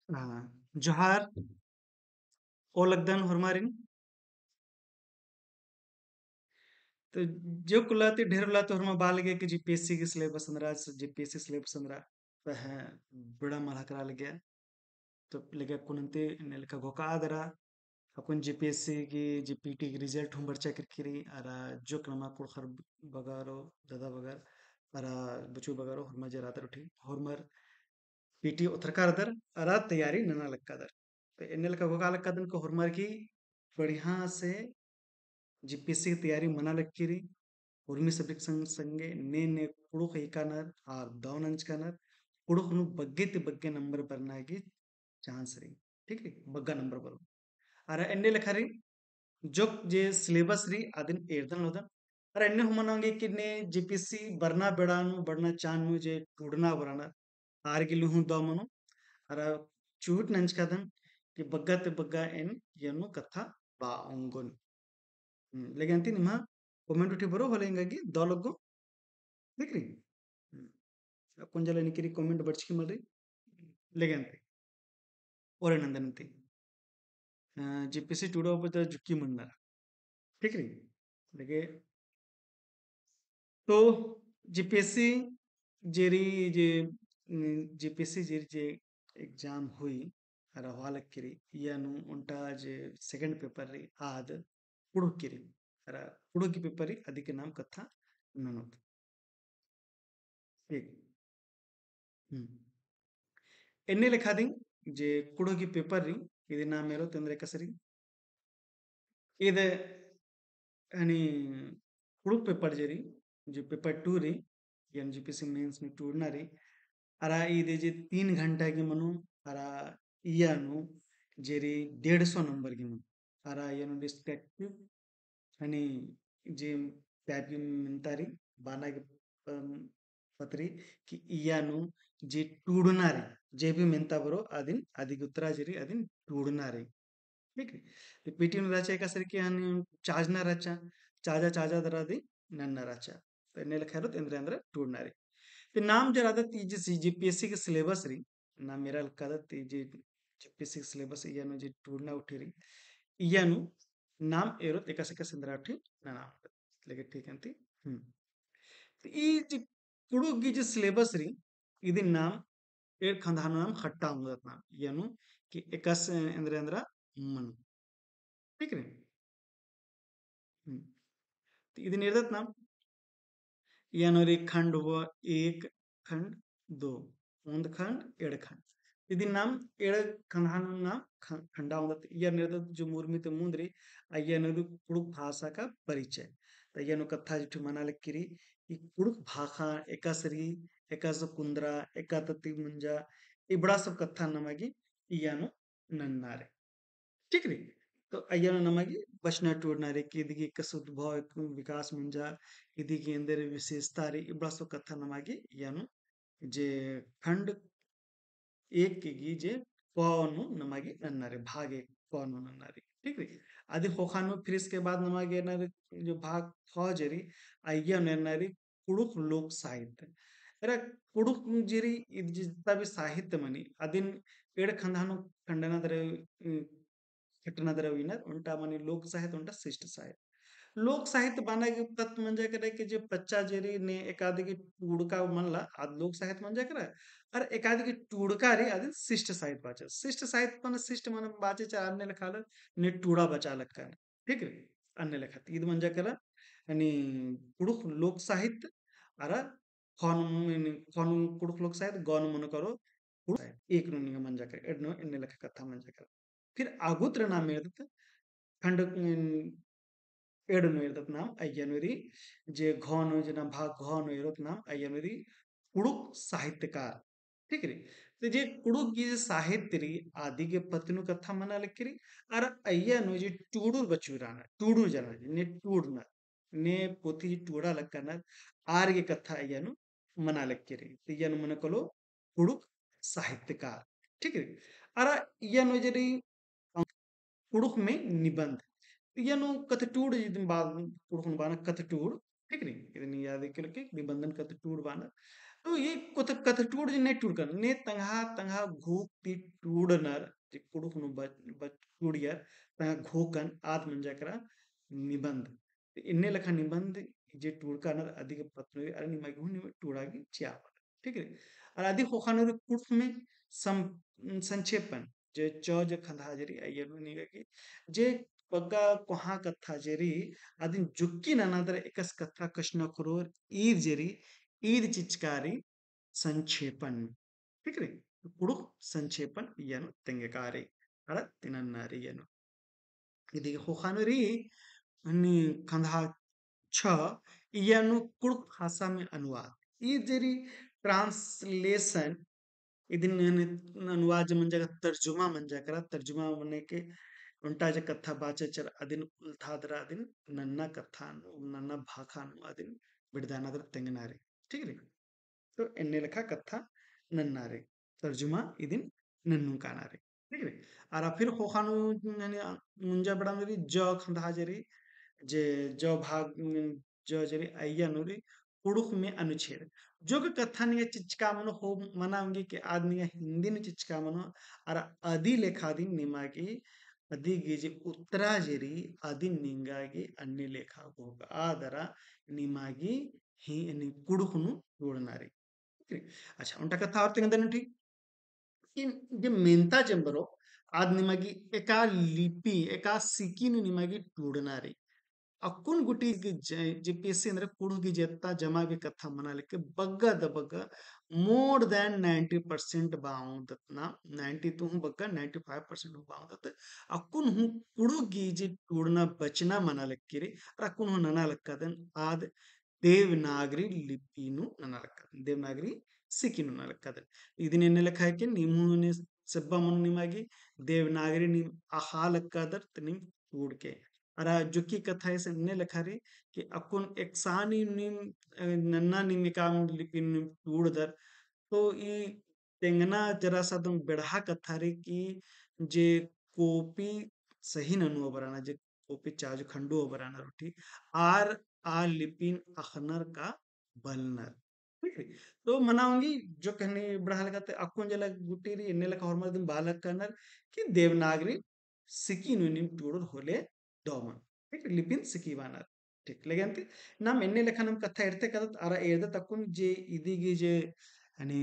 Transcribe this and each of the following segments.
जोहार ओलगदन हुरमारिन तो जो कुलाती ढेर लाते हुरमा बालगे कि जीपीएससी के सिलेबस अंदरा जीपीएससी सिलेबस अंदरा है बड़ा मलहकरा लगे तो लगे कुनंते नेलका गोका आदरा अकुन जीपीएससी की जीपीटी की रिजल्ट हम बच्चा किरकिरी अरा जो क्रमा कुलखर बगारो दादा बगार अरा बचू बगारो हुरमा जरातर उठी हुरमर पीटी उतरकार दर अरा तैयारी नना लक्का दर तो इन्हें लका गोका लक्का दन को हुरमर की बढ़िया से जीपीएससी की तैयारी मना लक्कीरी उर्मी सब्जेक्ट संगे ने कुड़ुक इकानर और दौनंचकानर कुड़ुक नु बग्गे ते बग्गे नंबर बरनागी चांस रही ठीक है बग्गा नंबर बरो अरे एन्ने लखारी जो जे सिलेबस री आदिन एर्दन लोदन अरे एन्ने हुमनांगे कि ने जीपीएससी बरना बेड़ानु बरना चानु जे टूडना बराना आर्गिलु हूं दमनु अरे चूट नंचकादन कि बग्गा ते बग्गा एन यनु कथा बा अंगुन लेकिन अंतिम निमा कमेंट उठी बरो होलेंगे दलगो देखरी कुंजल निकिरी कमेंट बर्चिकी मल्री लेगंते ओरे नंदनते जीपीसी टूडो बता जुक्की मंदर ठीक री लगे तो जीपीएससी जेरी जे जीपीएससी जेरी जे एग्जाम हुई रहवालक किरी यानु उनटा जे सेकंड पेपर री आद पुड़ुक किरी अरा पुड़ुक की पेपर री अधिक नाम कथा ननोत ठीक ಎಣ್ಣೆ ಲೆಕ್ಕಾದಿ जे कुड़ोगी पेपर री ఇది నా मेरो तंद्रे कसरी ఇది అని कुड़ुक पेपर जेरी जो पेपर 2 री एनजीपीसी मेंस में टूरना री अरा ఇది जे 3 घंटा की मनु अरा इयानु जेरी 150 नंबर की मनु अरा यानु डिस्ट्रक्टिव आणि जे त्यागी मिंतारी बाना की पत्री कि इयानु जे टूडनारी जे भी मिंता बरो आदिन आदि गुत्तराजिरी आदिन टूडनारी ठीक है तो पीटीन राचा का सर की हानि चार्जना राचा चाजा चाजा दरादी नन्ना राचा तो नेल खैरो इंद्र इंद्र टूडनारी तो नाम जरा दा तीजे जीपीएससी के सिलेबस री ना मेरा लगा दा तीजे जीपीएससी के सिलेबस इयानु जे टूडना उठी री इयानु नाम एरो एका से इंद्र उठी ना नाम लेकिन ठीक है ಈ ಜಿ ಕುಡುಗಿ ಜಿ ಸಿಲೆಬಸ್ ರೀ ಇದನ್ ನಾಮ್ ಏರ್ ಖಂದಾನ ನಾಮ್ ಖಟ್ಟಾ ಅಂಗದತ್ ನಾಮ್ ಏನು कि एकस ಅಂದ್ರೆ ಅಂದ್ರ ಮನ್ ठीक रे ಇದನ್ ಇರ್ದತ್ ನಾಮ್ ಏನರಿ ಖಂಡ್ ವ एक खंड दो ಒಂದ್ खंड ಎರಡ್ खंड ಇದನ್ ನಾಮ್ ಎರಡ್ ಖಂದಾನ ನಾಮ್ ಖಂಡಾ ಅಂಗದತ್ ಯನ್ ಇರ್ದತ್ जो मूर्मित मुंद्री अयनरु कुडुक भाषा का परिचय अयनु कथा जिठु मनालक्किरी ಈ कुडुक भाषा एकासरी एकास कुंद्रा एकातति मुंजा ಈ बड़ा सब कथा नमगी इयानु नन्नारे ठीक रे तो अय्यानु नमगी बचना टूरनारे कि दिगी कस उद्भव विकास मुंजा इदिगी अंदर विशेषता रे ई बड़ा सब कथा नमगी इयानु जे खंड एक की जे कौन नमगी नन्नारे भागे कौन नन्नारे ठीक है आदि होखानो फिर इसके बाद नमगे नर जो भाग फौजरी अय्या नन्नारी कुड़ुक लोक साहित्य अरे कुड़ुक जिरी जितना भी साहित्य मनी अदिन पेड़ खंडानो खंडना दरे घटना दरे विनर उनटा मनी लोक साहित्य उनटा शिष्ट साहित्य लोक साहित्य बना के तत्व म्हणजे करे की जे बच्चा जेरी ने एकादी की टूडका म्हणला आज लोक साहित्य म्हणजे करे और एकादी की टूडका रे आदि शिष्ट साहित्य बाचे शिष्ट साहित्य पण शिष्ट मन बाचे चा अन्य लेखाल ने टूडा बचा लक्का ठीक है अन्य लेखात ಇದು म्हणजे करे आणि कुडुक लोक साहित्य अरा खन खन कुडुक लोक साहित्य गन मन करो एक नु म्हणजे करे एडनो अन्य लेखा कथा म्हणजे करे फिर आगुत्र नाम इरदत खंड एडनो इरदत नाम अय्यनुरी जे घन जना भाग घन इरत नाम अय्यनुरी कुडुक साहित्यकार ठीक रे तो जे कुडुक की जे साहित्य री आदि के पत्नु कथा मना लिखरी और अय्यनु जे टूडुर बचुराना टूडु जना ने टूडना ने पोथी टूडा लक्कना आर के कथा अय्यनु मना लिखरी तो अय्यनु मन कलो कुडुक साहित्यकार ठीक है और अय्यनु जरी कुडुक में निबंध यनु कथटूड इदन बाद कुडुकन बाना कथटूड ठीक नी इदन याद के निबंधन कथटूड बाना तो ये कथटूड ने टूडकर ने तंगा तंगा घूक ती टूडनर जे कुडुकनु बच टूडियर तंगा घोकन आद मंजकरा निबंध इन्ने लखा निबंध जे टूडकानर अधिक पत्र अरे निमागी हुन टूडागी चियावर ठीक है और अधिक होखानर कुर्फ में सम संक्षेपन जे चौज खंधाजरी अयनु निगकी जे पग्गा कोहा कथा जेरी अदिन जुक्की ननादर एकस कथा कष्ण करोर ईद जेरी ईद चिचकारी संक्षेपण ठीक है कुडुक संक्षेपण यनु तेंगकारी अड़ तिनन्नारी यनु ఇది होखानुरी अनि कंधा छ यनु कुडुक भाषा में अनुवाद ये जेरी ट्रांसलेशन इदिन अनुवाद मन जगह तर्जुमा मन जगह तर्जुमा मने के उल्टा जे कथा बाचचर अदिन उल्थादरा अदिन नन्ना कथा नन्ना भाखानु अदिन बिडदानदर तेंगनारे ठीक है तो एन्ने लेखा कथा नन्नारे तर्जुमा इदिन नन्नु कानारे ठीक है और फिर होखानु मुंजा बड़ा मेरी ज खंधा जरी जे जो भाग जो जरी आइया नुरी कुड़ुख में अनुच्छेद जो कि कथा नहीं चिचका मनो हो मनाऊंगी कि आदमी हिंदी में चिचका मनो और आदि लेखादी निमागी आदि गिजे उत्तरा जरी आदि निंगागी अन्य लेखा को आदरा निमागी ही कुड़ुखनु जोड़नारी अच्छा उनका कथा और तिंगदन ठीक in जे मेंता चेंबरो आद निमागी एका लिपि एका सिकिनु निमागी टूडनारी अक्कुन गुटी जीपीएससी ಅಂದ್ರೆ ಕುಡುಗಿ ಜೆತ್ತ ಜಮಾವಿ ಕಥಾ ಮನಾಲಿಕ್ಕೆ ಬಗ್ಗದ ಬಗ್ಗ ಮೋರ್ ದ್ಯಾನ್ 90% ಬಾವುದತ್ನ 92 हूं बग्गा 95% हूं बाವುದತ್ अक्कुन हूं कुಡುಗಿ जी टूडना बचना मनालिक्किरी अक्कुन हूं ननालक्कदन आद देवनागरी लिपिनु ननालक्कदन देवनागरी सिकिनु ननालक्कदन ಇದನ್ನ ಎನ್ನೆ ಲೆಕ್ಕ ಹಾಕಿ ನಿಮ್ಮನೆ ಸಬ್ಬ ಮನು ನಿಮಾಗಿ देवनागरी निम आहालक्कदर निम टूडके अरा जुकी कथा ऐसे ने लिखा रे कि अकुन एकसानी निम नन्ना निमिकाम लिपिन टूडदर तो ई तेंगना जरा सा तुम बेढ़ा कथा रे कि जे कोपी सही ननु बराना जे कोपी चाजु खंडू बराना रोटी आर आ लिपिन अखनर का बलनर ठीक है तो मनाऊंगी जो कहने बढ़ा लगा अकुन जला गुटेरी इन्ने लका और दिन बालक कनर कि देवनागरी सिकी नुनिम टूडर होले डोमन ठीक लिपिन सिकी वानर ठीक लेकिन नाम एन्ने लेखा नम कथा इरते कदत आरा एर्द तकुन जे इदिगी जे अनि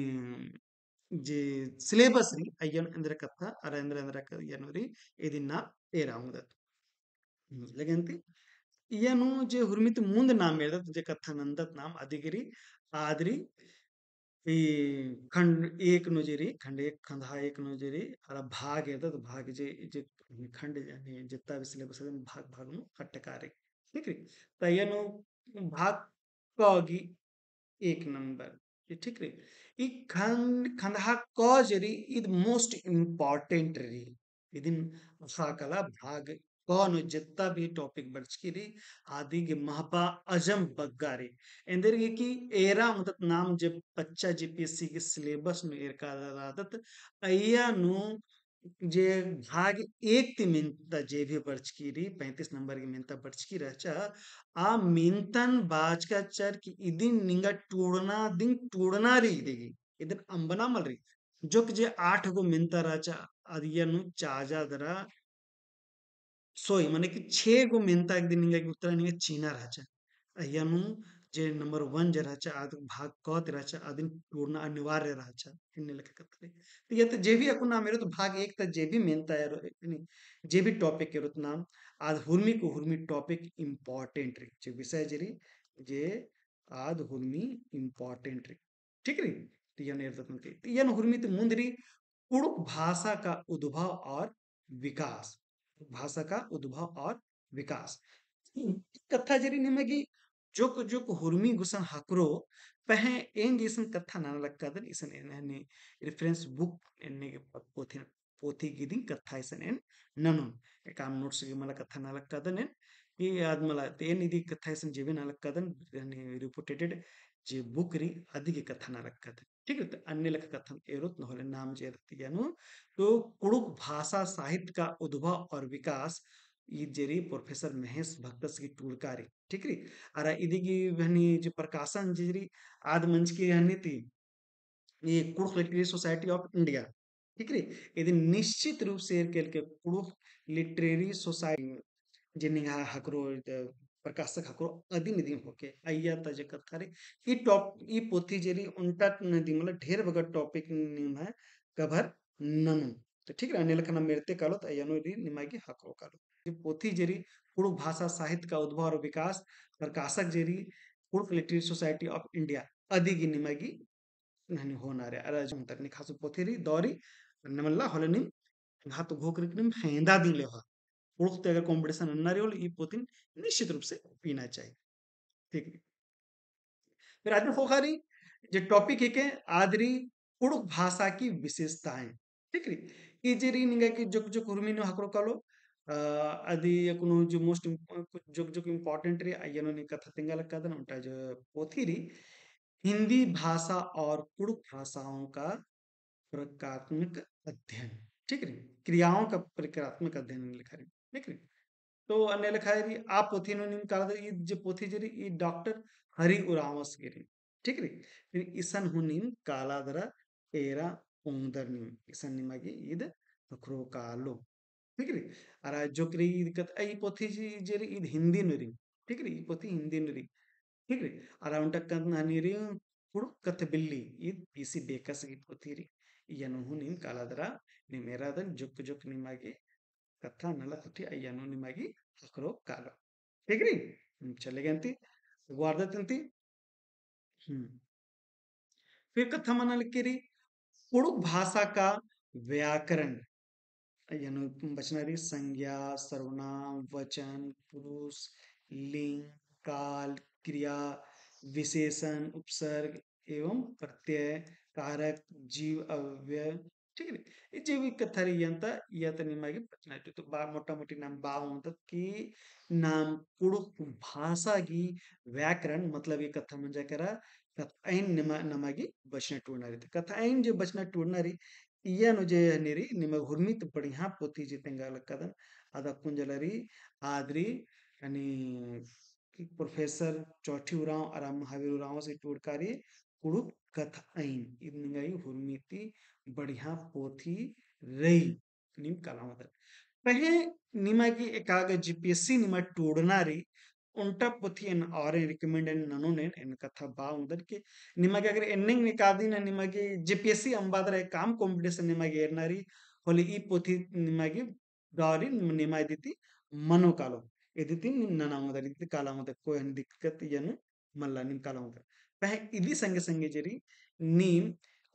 जे सिलेबस री अय्यन अंदर कथा अरा अंदर यनुरी एदिन ना एराउंगदत लेकिन इयनु जे हुर्मित मुंद नाम एर्दत जे कथा नंदत नाम अधिगिरी आदरी ಈ खंड एक नोजरी खंड एक खंधा एक नोजरी अरा भाग येतात भाग जे जे खंड आणि जितना भी सिलेबस है भाग भाग नु कट्टकारे ठीक है तयनु भाग कगी एक नंबर ये ठीक रे ಈ खंधा क जरी इद मोस्ट इम्पॉर्टेंट री इदिन साकला भाग कौन जितना भी टॉपिक बर्चकिरी आदि के महपा अजम बग्गारे इंदर ये कि एरा मतलब नाम जब बच्चा जीपीएससी के सिलेबस में एर का आदत अय्या नु जे भाग एक ती मिनता जे भी बर्चकिरी 35 नंबर की मिनता बर्चकी रहचा आ मिनतन बाज का चर की इदिन निंगा टूड़ना री इदिगी इदिन अंबना मल री जो कि जे 8 गो मिनता राचा अदियनु चाजा दरा सोई माने कि 6 गो मेंता एक दिन इंगा उत्तरा निंगा चीना राचा अयनु जे नंबर 1 जे राचा आद भाग क ते राचा आदिन टूड़ना अनिवार्य राचा इन्ने लेके कतरे तो ये तो जे भी अकुन नाम मेरे तो भाग एक तक जे भी मेंता है जे भी टॉपिक के रुत नाम आद हुर्मी को हुर्मी टॉपिक इंपॉर्टेंट रे जे विषय जेरी जे आद हुर्मी इंपॉर्टेंट रे ठीक रे तो ये निर्दतन के तो ये हुर्मी तो मुंदरी कुड़ुक भाषा का उद्भव और विकास भाषा का उद्भव और विकास कथा जरी निमगी जोक जोक हुर्मी गुसन हकरो पहे एंग इसन कथा नाना लक्कादन इसन एने रेफरेंस बुक एने पोथी पोथी गिदिंग कथा इसन एन ननुन काम नोट्स के मला कथा नाला लक्कादन एन ये याद मला तेन इदी कथा इसन जेबे नाला लक्कादन रिपोर्टेड जे बुक री आदि के कथा नाला लक्कादन ठीक है तो अन्य लख कथन एरोत न होले नाम जे रतियानु तो कुड़ुक भाषा साहित्य का उद्भव और विकास इजेरी प्रोफेसर महेश भक्तस की टूड़कारी ठीक री अरा इदिगी वहनी जो प्रकाशन जिरी आद मंच की हनी थी ये Kurukh literary society of India ठीक री यदि निश्चित रूप से के कुड़ुख लिटरेरी सोसाइटी जिन्हें हकरो प्रकाशक हकरो अदी निधि होके अय्या तजे करे ई टॉप ई पोथी जेरी उनटा नदी मतलब ढेर बगर टॉपिक निम है कभर ननु तो ठीक है अनेल खना मेरते कालो तो अय्यानो री निमागी हकरो कालो ये पोथी जेरी कुड़ुक भाषा साहित्य का उद्भव और विकास प्रकाशक जेरी Kurukh literary society of India अदिगी निमागी नहनी होनारे अरा जो खासु पोथी री दौरी नमल्ला होलनी हाथ घोकरिकनिम हेंदा दिले उड़ते अगर कॉम्पिटिशन अन्नारियोल ई पोतिन निश्चित रूप से पीना चाहिए ठीक है फिर आज फोखारी जो टॉपिक है के आदरी उड़ुक भाषा की विशेषताएं ठीक है ये जेरी निगा की जुक जुक उर्मी नो हकरो कालो अदी कुनो जो मोस्ट जुक जुक इम्पोर्टेंट रे अयनो नि कथा तिंगल कदन उनटा जो पोथी री हिंदी भाषा और कुड़ुक भाषाओं का प्रकात्मक अध्ययन ठीक है क्रियाओं का प्रकात्मक अध्ययन लिखा है ठीक है तो अन्य लिखा है कि आप पोथी नो निम काला ये जो पोथी जरी ये डॉक्टर हरि उरावस गिरी ठीक है फिर ईसन हुनिम कालादरा एरा उंदर निम ईसन निमागी ईद अखरो कालो ठीक है अरा जो करी दिक्कत आई पोथी जी जरी ईद हिंदी नरी ठीक है ये पोथी हिंदी नरी ठीक है अरा उनटा कन नानी पुड़ कथ बिल्ली ईद पीसी बेकस की पोथी री यनु हुनिम कालादरा निमेरादन जुक जुक निमागी कथा नला तुठी अय्यानो निमागी हकरो कालो ठीक री चले गए अंती गुआर्दा तंती हम्म फिर कथा मना लिखी री कुड़ुक भाषा का व्याकरण यानी बचनारी संज्ञा सर्वनाम वचन पुरुष लिंग काल क्रिया विशेषण उपसर्ग एवं प्रत्यय कारक जीव अव्यय ठीक है ये जीविक कथारी यंता यत निमागे बचनारी तो बा मोटा मोटी नाम बा मतलब कि नाम कुड़ुक भाषा की व्याकरण मतलब ये कथा म्हणजे करा कथाइन नमागी बचना टूरणारी कथाइन जो बचना टूरणारी ईयनु जे निरी निम हुर्मित बढ़िया पोथी जितेंगाल कदन अदा कुंजलरी आदरी यानी कि प्रोफेसर चौठी उराव आराम महावीर उराव से टूरकारी कुड़ुक कथ आइन इनंगाई हुर्मिति बढ़िया पोथी रही निम कलामत पहे निमा की एकाग जीपीएससी निमा टूडनारी उल्टा पोथी एन और रिकमेंड एन ननुने एन कथा बा उदर के निಮಗೆ अगर ಎನ್ನಿಂಗ್ ನಿಕಾದಿನ ನಿಮಗೆ ಜಿಪಿಎಸ್ಸಿ ಅಂಬಾದ್ರೆ ಕಾಮ್ ಕಾಂಪಿಟಿಷನ್ ನಿಮಗೆ ಏರ್ನಾರಿ ಹೊಲಿ ಈ ಪೋಥಿ ನಿಮಗೆ ದಾರಿ ನಿಮಾಯ್ದಿತಿ ಮನೋ ಕಾಲೋ ಎದಿತಿ ನನ್ನ ಆಮದ ಇದಿ ಕಾಲ ಆಮದ कोई हन दिक्कत यनु मल्ला निम काला आमद पह इदी संगे संगे जरी नीम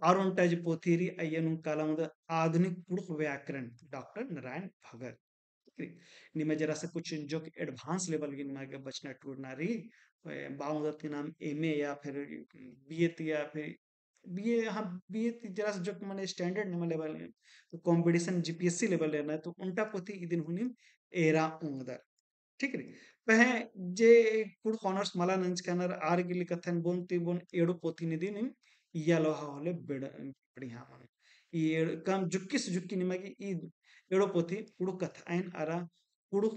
और उनटा जो पोथीरी अयनु काला आमद आधुनिक पुरुष व्याकरण डॉक्टर नारायण भगत निमे जरा से कुछ जो एडवांस लेवल की निमा बचना टूटना रही बाउंदर के नाम एमए या फिर बीए या फिर बीए हाँ बीए जरा से जो मैंने स्टैंडर्ड निमा लेवल है तो कंपटीशन जीपीएससी लेवल लेना है तो उनटा पोथी इदिन हुनी एरा उंगदर ठीक है पह जे कुड ऑनर्स मला नंच कनर आर गिली कथन बोनती बोन एडो पोथी निधि निम इयालो होले बढ़िया मन ये कम जुक्की से जुक्की निमागी ई एडो पोथी कुडु कथा आइन आरा कुडु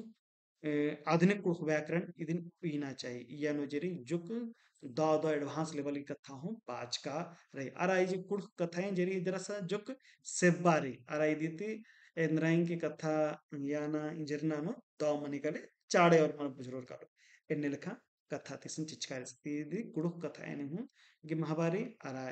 आधुनिक कुडु व्याकरण इदिन पीना चाहिए यानो जेरी जुक द एडवांस लेवल की कथा हूँ पाँच का रही आरा ये जो कुडु कथाएं जेरी जरा सा जुक सेब्बारी आरा इदिति एंद्राइन की कथा याना इंजरना नो द मनिकले चाड़े और मन बुजुर्ग कारो एन्ने लेखा कथा तिसन चिचकारी इदी कुडु कथा एने हूँ गी महाबारी आरा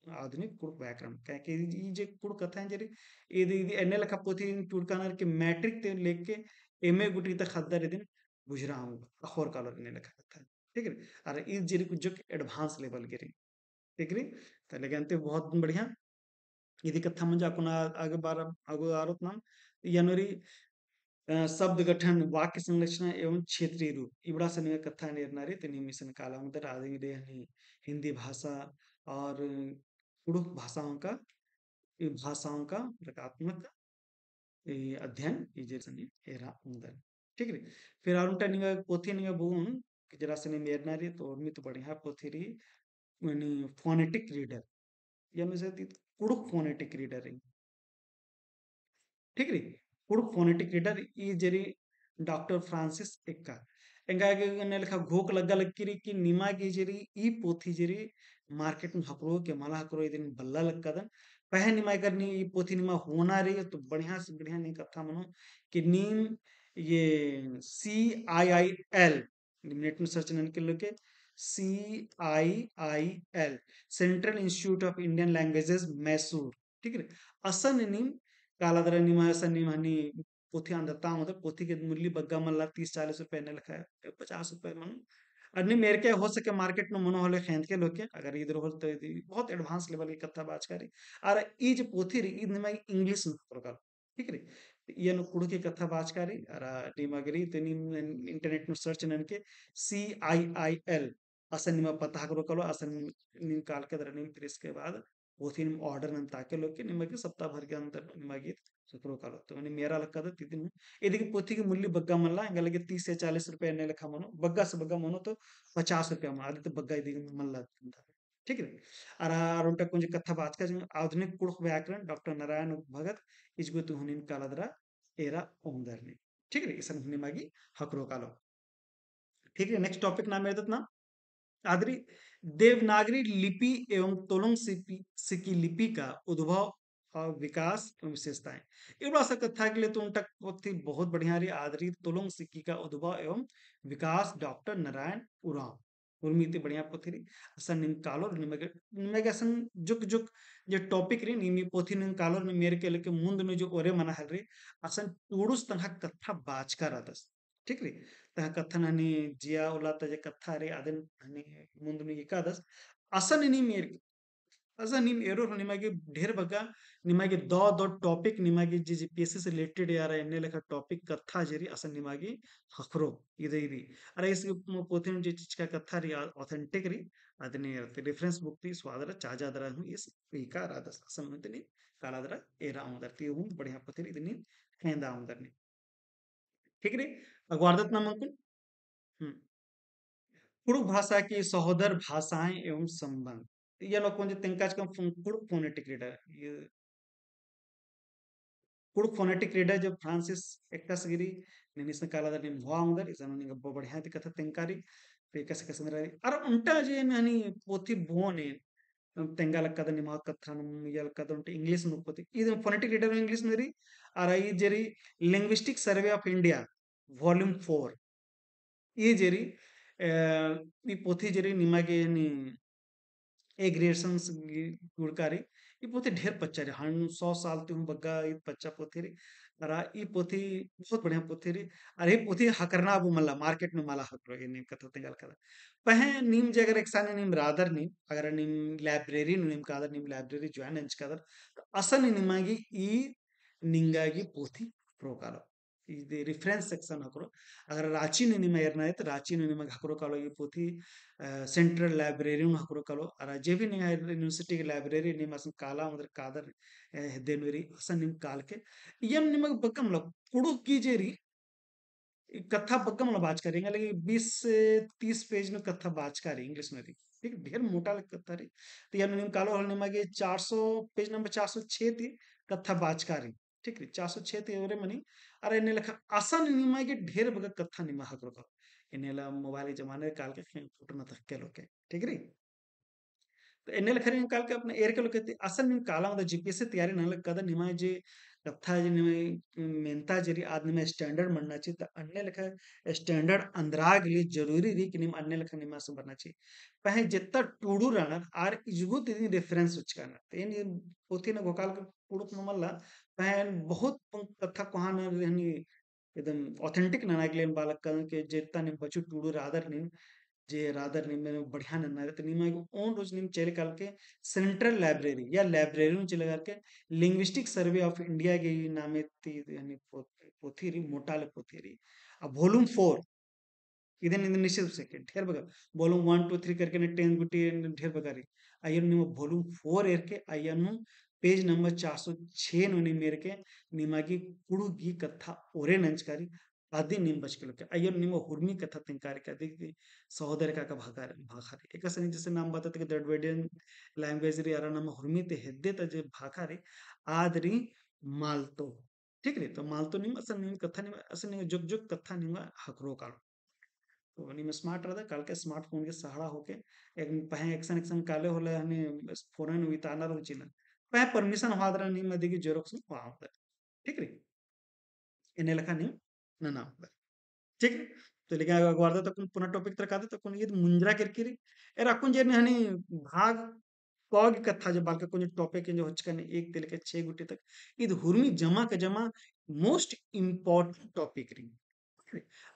आधुनिक कुड़ व्याकरण कह के ई जे कुड़ कथा जरी ఇది ఎన్నె లెక్క పోతి टूरकानर के मैट्रिक ते लेके एमए गुटी तक खद्दर दिन बुझरा हूँ अखोर कालर ने लिखा था ठीक है अरे इस जेरी कुछ जो एडवांस लेवल गिरी ठीक है तो लेकिन ते बहुत बढ़िया यदि कथा मंजा कुना आगे बार आगे आरोप नाम यानोरी शब्द गठन वाक्य संरचना एवं क्षेत्रीय रूप इबड़ा सने कथा निर्नारी तनी मिशन काला मुदर आदि दे हिंदी भाषा और कुड़ुक भाषाओं का प्रकात्मक अध्ययन इजेसनी एरा उंदर ठीक है फिर आरुंटा निगा पोथी निगा बुन जरा सने मेरनारी तो और तो बढ़िया पोथी री मनी फोनेटिक रीडर या में से कुड़ुक फोनेटिक रीडर है ठीक है कुड़ुक फोनेटिक रीडर ई जरी डॉक्टर फ्रांसिस एक्का ಎಂಗಾಗಿ ನೆಲಕ ಘೋಕ್ ಲಗ್ಗಲಕ್ಕಿರಿ ಕಿ ನಿಮಾಗಿಜಿರಿ ಈ ಪೋಥಿಜಿರಿ मार्केट में हकरो के माला हकरो दिन बल्ला लक्कदन पहन निमा करनी ई पोथी निमा होना रही तो बढ़िया से बढ़िया नहीं कथा मनो कि नीम ये CIIL नेट में सर्च नन के लोग के CIIL central institute of Indian languages Mysore ठीक है असन नीम कालादर निमा असन निम हनी पोथी अंदता मतलब पोथी के मूल्य बग्गा मल्ला 30-40 रुपए ने लिखा है 50 रुपए मन अन्य मेरे के हो सके मार्केट में मनो होले खेत के लोग के अगर इधर हो तो बहुत एडवांस लेवल की कथा बाज करी और ई जो पोथी री इन में इंग्लिश में प्रकार ठीक रे ये नो कुड़ की कथा बाज करी और निमगरी तो निम इंटरनेट में सर्च नन के CIIL असन निम पता करो कलो असन निम काल के दर निम फिर इसके बाद पोथी निम ऑर्डर नन ताके लोग के निमगे सप्ताह भर के अंदर निमगे शुक्रो कालो तो मैंने मेरा लक्का था तीन ಇದಕ್ಕೆ ಪೊತ್ತಿಗೆ ಮುಲ್ಲಿ ಬಗ್ಗ ಮಲ್ಲ ಹಂಗಲ್ಲಿಗೆ 30 से 40 रुपए ಎಣ್ಣೆ ಲೆಕ್ಕ ಮನು ಬಗ್ಗ ಸ ಬಗ್ಗ ಮನು तो 50 रुपया में आदित्य बग्गा इदिगे मल्ल ठीक है अरा रुंटा कुंज कथा बात का आधुनिक कुड़ व्याकरण डॉक्टर नारायण भगत इजगु तु हुनिन कालदरा एरा ओंदरनी ठीक है इसन हुनि मागी हकरो कालो ठीक है नेक्स्ट टॉपिक नाम है ना आदरी देवनागरी लिपि एवं तोलंग सिक्की लिपि का उद्भव और विकास एवं विशेषताएं ये बड़ा सा कथा के लिए तो उन तक बहुत ही बहुत बढ़िया रही आदरी तोलंग सिक्की का उद्भव एवं विकास डॉक्टर नारायण उरांव उर्मिति बढ़िया पोथी रही असन निम कालो निमेगे असन जुक जुक जो टॉपिक रही निमी पोथी निम कालो ने मेरे के लेके मुंद में जो ओरे मना हल रही असन टूडुस तनह कथा बाचका रादस ठीक रही तह कथन हनी जिया उला तजे कथा रे आदन हनी मुंदनु एकादश असन निमेर असन निम एरो निमागे ढेर बगा निमागे दो टॉपिक निमागे जी जीपीएससी से रिलेटेड यार एने लेखा टॉपिक कथा जेरी असन निमागे हखरो इदे इदी अरे इस पोथिन जी चीज का कथा री ऑथेंटिक री ಅದನ್ನೇ ಇರುತ್ತೆ ರೆಫರೆನ್ಸ್ ಬುಕ್ ती स्वादरा चाजादरा हूँ इस पीका राधा असमंतनी कालादरा एरा आमदर ती हूँ बढ़िया पतिर इतनी हेंदा आमदर ने ठीक रे अगवारदत नामकुन कुड़ुक भाषा की सहोदर भाषाएं एवं संबंध ये लोग कौन तिंकाच का कुड़ुक फोनेटिक रीडर ये कुड़ुक फोनेटिक रीडर जब फ्रांसिस एक्कस गिरी निनिस काला दा निम हुआ उंदर इसन निग बढ़िया ती कथा तिंकारी पे कस कस रही अर उंटा जे ननी पोथी बोने तेंगा लक्कद निमा कथानम यलकद उंटे इंग्लिश नु पोथी ಇದು फोनेटिक रीडर इंग्लिश मेरी अर ई जेरी linguistic survey of India volume 4 ये जेरी ಈ पोथी जेरी निमागे नि ए ग्रेड्सन्स गुड़कारी ई पोथी ढेर पच्चा रे हन 100 साल ते हूँ बग्गा ई पच्चा पोथी रे अरा ई पोथी बहुत बढ़िया पोथी रे अरे पोथी हकरना अबू मल्ला मार्केट में माला हकरो ये नीम कथा तेंगल कदा पहे नीम जगर एक साने नीम रादर नीम अगर नीम लाइब्रेरी नीम कादर नीम लाइब्रेरी ज्वाइन अंच कादर असन निमागी ई निंगागी पोथी प्रोकालो ఇది రిఫరెన్స్ సెక్షన్ హకरो अगर रांची ने निमा एरना है तो रांची ने निमा हकरो कालो ये पोथी सेंट्रल लाइब्रेरी में हकरो कालो और जे भी निमा यूनिवर्सिटी की लाइब्रेरी निमा सन काला मतलब कादर देनवेरी असन निम काल के यम निमा बकम लो पुडु की जेरी कथा बग्गम बात करेंगे लेकिन 20 से 30 पेज में कथा बात करें इंग्लिश में ठीक ढेर मोटा कथा रही तो यार निम कालो हल निमा के 400 पेज नंबर 406 थी कथा बात करें ठीक है 406 थी ओरे मनी अरे इन्हें लिखा आसान निमा के ढेर बगा कथा निमा हक रखा इन्हें ला मोबाइल जमाने काल के फोटो न तक के लोग ठीक है ಎನ್ನೆಲ್ಲ ಖರಿ ಕಾಲಕ್ಕೆ अपने ಏರ್ಕೆ ಲೋಕೈತಿ ಅಸಲ್ ನಿಮ್ ಕಾಲ ಒಂದು ಜಿಪಿಎಸ್ ತಯಾರಿ ನಲಕ್ ಕದ ನಿಮ जे कथा जे निम मेनता जरी आज निम स्टैंडर्ड बनना चाहिए तो अन्य लेखा स्टैंडर्ड अंदराग लिए जरूरी रही कि निम अन्य लेखा निमा से बनना चाहिए पहे जितना टूडू रहना आर इजगु तिनी रेफरेंस उचकाना तेन पोथी न गोकाल के पुड़ुक मल्ला पहे बहुत कथा कहान रहनी एकदम ऑथेंटिक नागलेन बालक के जितना निम बचु टूडू रादर निम जे रादर निम बढ़िया नन्ना तो निम ओन रोज निम चले काल के सेंट्रल लाइब्रेरी या लाइब्रेरी में चले काल के लिंग्विस्टिक सर्वे ऑफ इंडिया के नामे ती यानी पोथी री मोटाले पोथी री अब वॉल्यूम 4 ಇದನ್ನ ಇದನ್ನ ನಿಶ್ಚಿತ ಸೆಕೆಂಡ್ ढेर बगा वॉल्यूम 1 2 3 करके ने 10 गुटी ढेर बगा री अयन निम वॉल्यूम 4 एरके अयनु पेज नंबर 406 नुनी मेरके निमागी कुडुगी कथा ओरे नंचकारी आदि निम बचके लोग अयन निम हुर्मी कथा तिंकारी का देखी सहोदर का भागार भाखारी एक असनी जैसे नाम बताते कि द्रविडियन लैंग्वेज री अरा नाम हुर्मी ते हेद्दे त जे भाखारी आदरी मालतो ठीक रे तो मालतो निम असं निम कथा निम असं निम जुग जुग कथा निम हकरो काल तो निम स्मार्ट रहता काल के स्मार्टफोन के सहारा होके एक पहे एक्शन एक्शन काले होला हने फोरन विताना रुचिना पहे परमिशन हादरा निम दिगी जेरोक्स वाह ठीक रे इन लेखा निम ना ठीक है तो लेकिन अगर वार्ता तक पुनः टॉपिक तक आते तो ये मुंजरा किरकिरी era kun je hani भाग कॉग कथा जो बाल का कुछ टॉपिक जो हचकन एक ते लेके 6 गुट्टे तक ಇದು ಹುರ್ಮಿ ಜಮಾ ಕ ಜಮಾ ಮೋಸ್ಟ್ ಇಂಪಾರ್ಟೆಂಟ್ ಟಾಪಿಕ್ ರೀ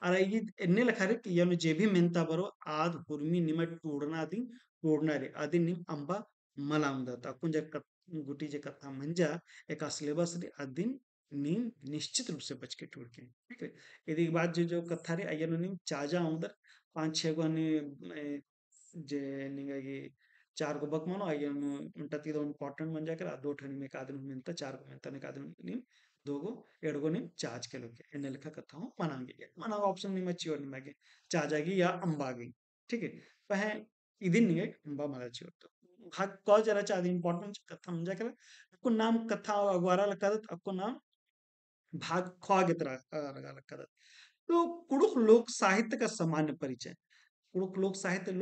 ಅರ ಈ ಎನ್ನೆ ಲಖಾರೆ कि यन जे भी मेनता बरो आद हुर्मी निम टूडना दी टूडना रे आदि निम अंबा मलामदा ता कुंज गुटी जे कथा मंजा एक सिलेबस रे आदिन निम निश्चित रूप से बच के टूड के ठीक है यदि बात जो कथा रे अयन निम चाजा उंदर पांच छह गो ने जे निंगागी चार गो बक मनो अयन उंटती दो इंपॉर्टेंट मन जाकर दो ठन में कादन मिलता चार गो मिलता ने कादन निम दो गो एड़ गो निम चार्ज के लोगे एने लेखा कथा हूँ मनांगे मना ऑप्शन निम चियोर निमागे चाजागी या अंबागी ठीक है पहे इदिन निगे अंबा मला चियोर तो भाग कॉल जरा चादी इंपॉर्टेंट कथा हम जाकर आपको नाम कथा अगवारा लगा आपको नाम भाग ख्वागे तरह लगा तो कुड़ुख लोक साहित्य का सामान्य परिचय कुड़ुक लोक साहित्य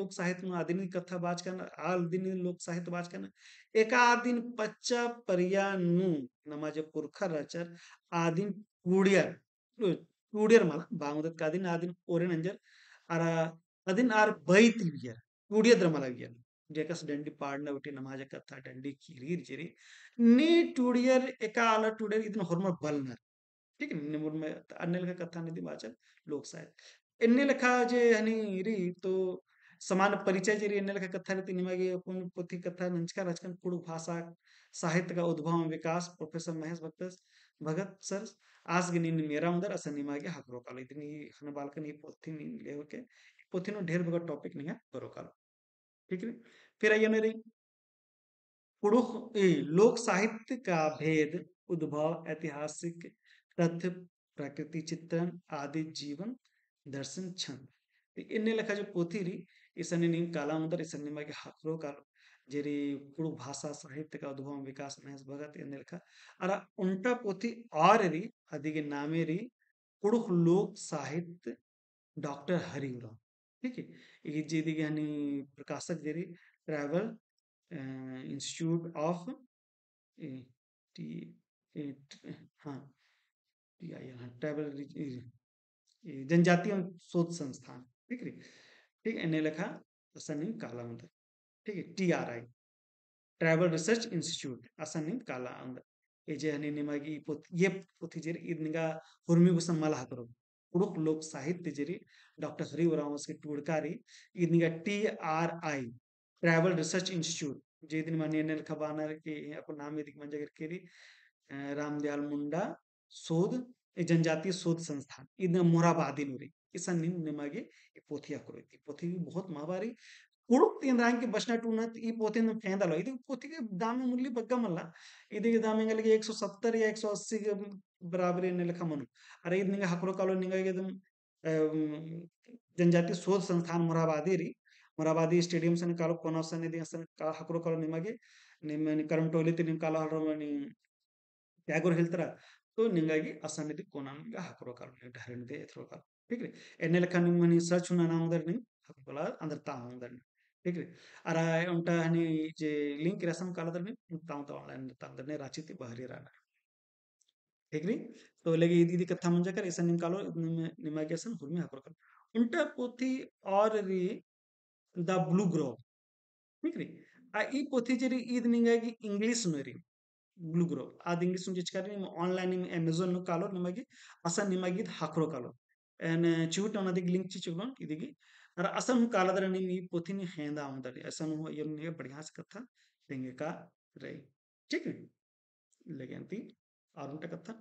में आधुनिक कथा बाज करना आधुनिक लोक साहित्य बाज करना एकादिन पच्चा परियानु नमाज पुरखा रचर आदिन कूडियर कूडियर माला बांगुदत कादिन आदिन ओरेन अंजर आरा आदिन आर बैत वियर कूडियर द्रमाला वियर जेकस डंडी पाड़ना उठी नमाज कथा डंडी खीरीर जेरी नी टूडियर एका आला टूडियर इतन हॉर्मर बलनर ठीक है निमुर में अन्य लेखा कथा निधि वाचन लोक साहित्य अन्य लेखा जे हनी री तो समान परिचय जे री अन्य लेखा कथा रीति निमागे अपन पोथी कथा नंचका रचकन कुड़ु भाषा साहित्य का उद्भव और विकास प्रोफेसर महेश भक्त भगत सर आज गिनी मेरा उंदर असन निमागे हकरो काल इतनी हन बालकन ये पोथी नी ले होके पोथी नो ढेर बगा टॉपिक नहीं है करो काल ठीक है फिर आइए मेरी लोक साहित्य का भेद उद्भव ऐतिहासिक तथ्य प्रकृति चित्रण आदि जीवन दर्शन छंद इन्हें लेखा जो पोथी री इसने नीम काला अंदर इसने नीम के हकरो काल जेरी कुड़ु भाषा साहित्य का उद्भव विकास महेश भगत इन्हें लेखा अरा उल्टा पोथी और री अधिक नामे री कुड़ुख लोक साहित्य डॉक्टर हरिवराव ठीक है ये जी दी यानी प्रकाशक Jerry travel institute of T हाँ टी आई हाँ ट्रैवल जनजातीय शोध संस्थान ठीक है ठीक है इन्हें लिखा असनिम काला अंदर ठीक है TRI ट्रैवल रिसर्च इंस्टीट्यूट असनिम काला अंदर ये जे हने निमागी ये पोथी जेरी इदनिगा हुर्मी गुसन मला करो कुड़ुक लोक साहित्य जेरी डॉक्टर हरिवराव उसके टूड़कारी इदनिगा TRI ट्रैवल रिसर्च इंस्टीट्यूट जे दिन माने ने खबाना के अपन नाम यदि मंजा करके रामदयाल मुंडा शोध जनजातीय शोध संस्थान इन मोराबादी नुरी इसन निमागे पोथी हाकोरೈತಿ पोथी बहुत महाबारी कुड़ुक तीन रंग के बसना टूनत ई पोथी न फेंदलो ಇದು पोथी के दाम मूल्य बग्गमಲ್ಲ ಇದೀಗ ದಾಮಿಂಗಲಿಗೆ 170 या 180 के बराबर ने लेखा मनु अरे ಇದು ನಿಂಗೆ ಹಾಕರೋ ಕಾಲು ನಿಂಗೆ ಇದು जनजातीय शोध संस्थान मोराबादी री मोराबादी स्टेडियम सन कालो कोना सन दी सन का हाकरो कालो निಮಗೆ ನಿಮ್ಮ करम टोली ती निम काला हरो ಟ್ಯಾಗೋರ್ ಹೇಳ್ತಾರ तो ನಿಂಗಾಗಿ ಅಸನ್ನಿಧಿ ಕೋನಾಂಗ ಹಾಕರೋ ಕಾಲ ಢಾರಣೆ ಎತ್ರೋ ಕಾಲ ठीक है एने लेखा निमनी सर्च हुना नाम दर नि हकला अंदर ता हम दर ठीक है अरा उनटा हनी जे लिंक रसम काला दर नि ता तो ऑनलाइन ता दर ने राचिति बहरी राना ठीक नी तो लगे दीदी कथा मंजा कर ऐसा निकालो निमा के सन हुरमी हकरो काल उनटा पोथी और री द ब्लू ग्रोव ठीक नी आ ई पोथी जे री ईद निंगा की इंग्लिश में री ब्लू ग्रो ಅದು ಇಂಗ್ಲಿಷ್ ನುಂಚಿಚ್ಕಾರಿ ಆನ್ಲೈನ್ ಅಮೆಜಾನ್ ಕಾಲೋ ನಿಮಗೆ ಅಸ ನಿಮಗಿದ್ ಹಾಕ್ರೋ ಕಾಲೋ एन चूट ಅನ್ನೋದಿಗೆ लिंक चिचुगन इदिगी और असम कालदर निम ई पोथी नि हेंदा आमदली असम हो ये ने बढ़िया से कथा देंगे का रही ठीक है लेकिन और उनका कथा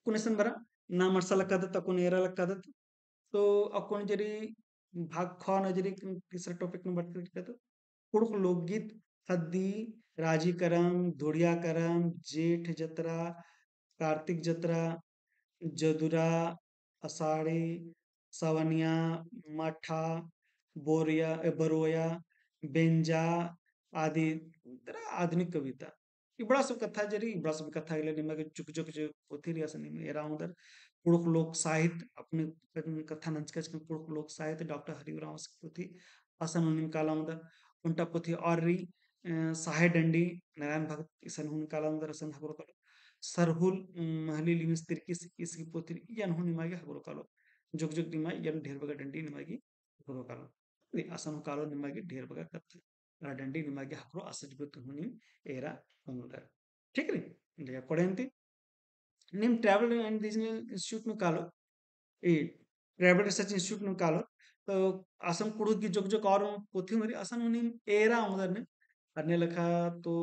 कुनेसन बरा ना मरसला कदत अकुन एरा कदत तो अकुन जरी भाग ख नजरी तीसरा टॉपिक नंबर 3 कदत कुड़ुक लोकगीत हद्दी राजी करम धुड़िया करम जेठ जतरा कार्तिक जतरा जदुरा अषाढ़ी सवनिया मठा बोरिया बरोया बेंजा आदि तरह आधुनिक कविता ibra sab katha jari ibra sab katha gele nima ke juk juk je pothiri asani era udar पुरुष लोक साहित्य अपने कथा नंचकच पुरुष लोक साहित्य डॉक्टर हरिवराम पोथी असन हुन कालामद उंटा पोथी और सहाय दंडी नारायण भगत इसन हुन कालामद असन हबरो कलो सरहुल महली लिमिस तिरकिस इसकी पोथी यन हुन मागे हबरो कलो जुग जुग निमा यन ढेर बगा दंडी निमागी हबरो कलो असन कालो निमागी ढेर बगा कथा दंडी निमागी हबरो असज बुत हुनि एरा हुनुदर ठीक रे इंडिया कोडेंती निम ट्रैवल एंड रीजनल इंस्टीट्यूट में कालो ए ट्रैवल रिसर्च इंस्टीट्यूट में कालो तो असम कुड़ू की जोक जोक और पोथी मरी असम उन्हीं एरा उधर ने अन्य लिखा तो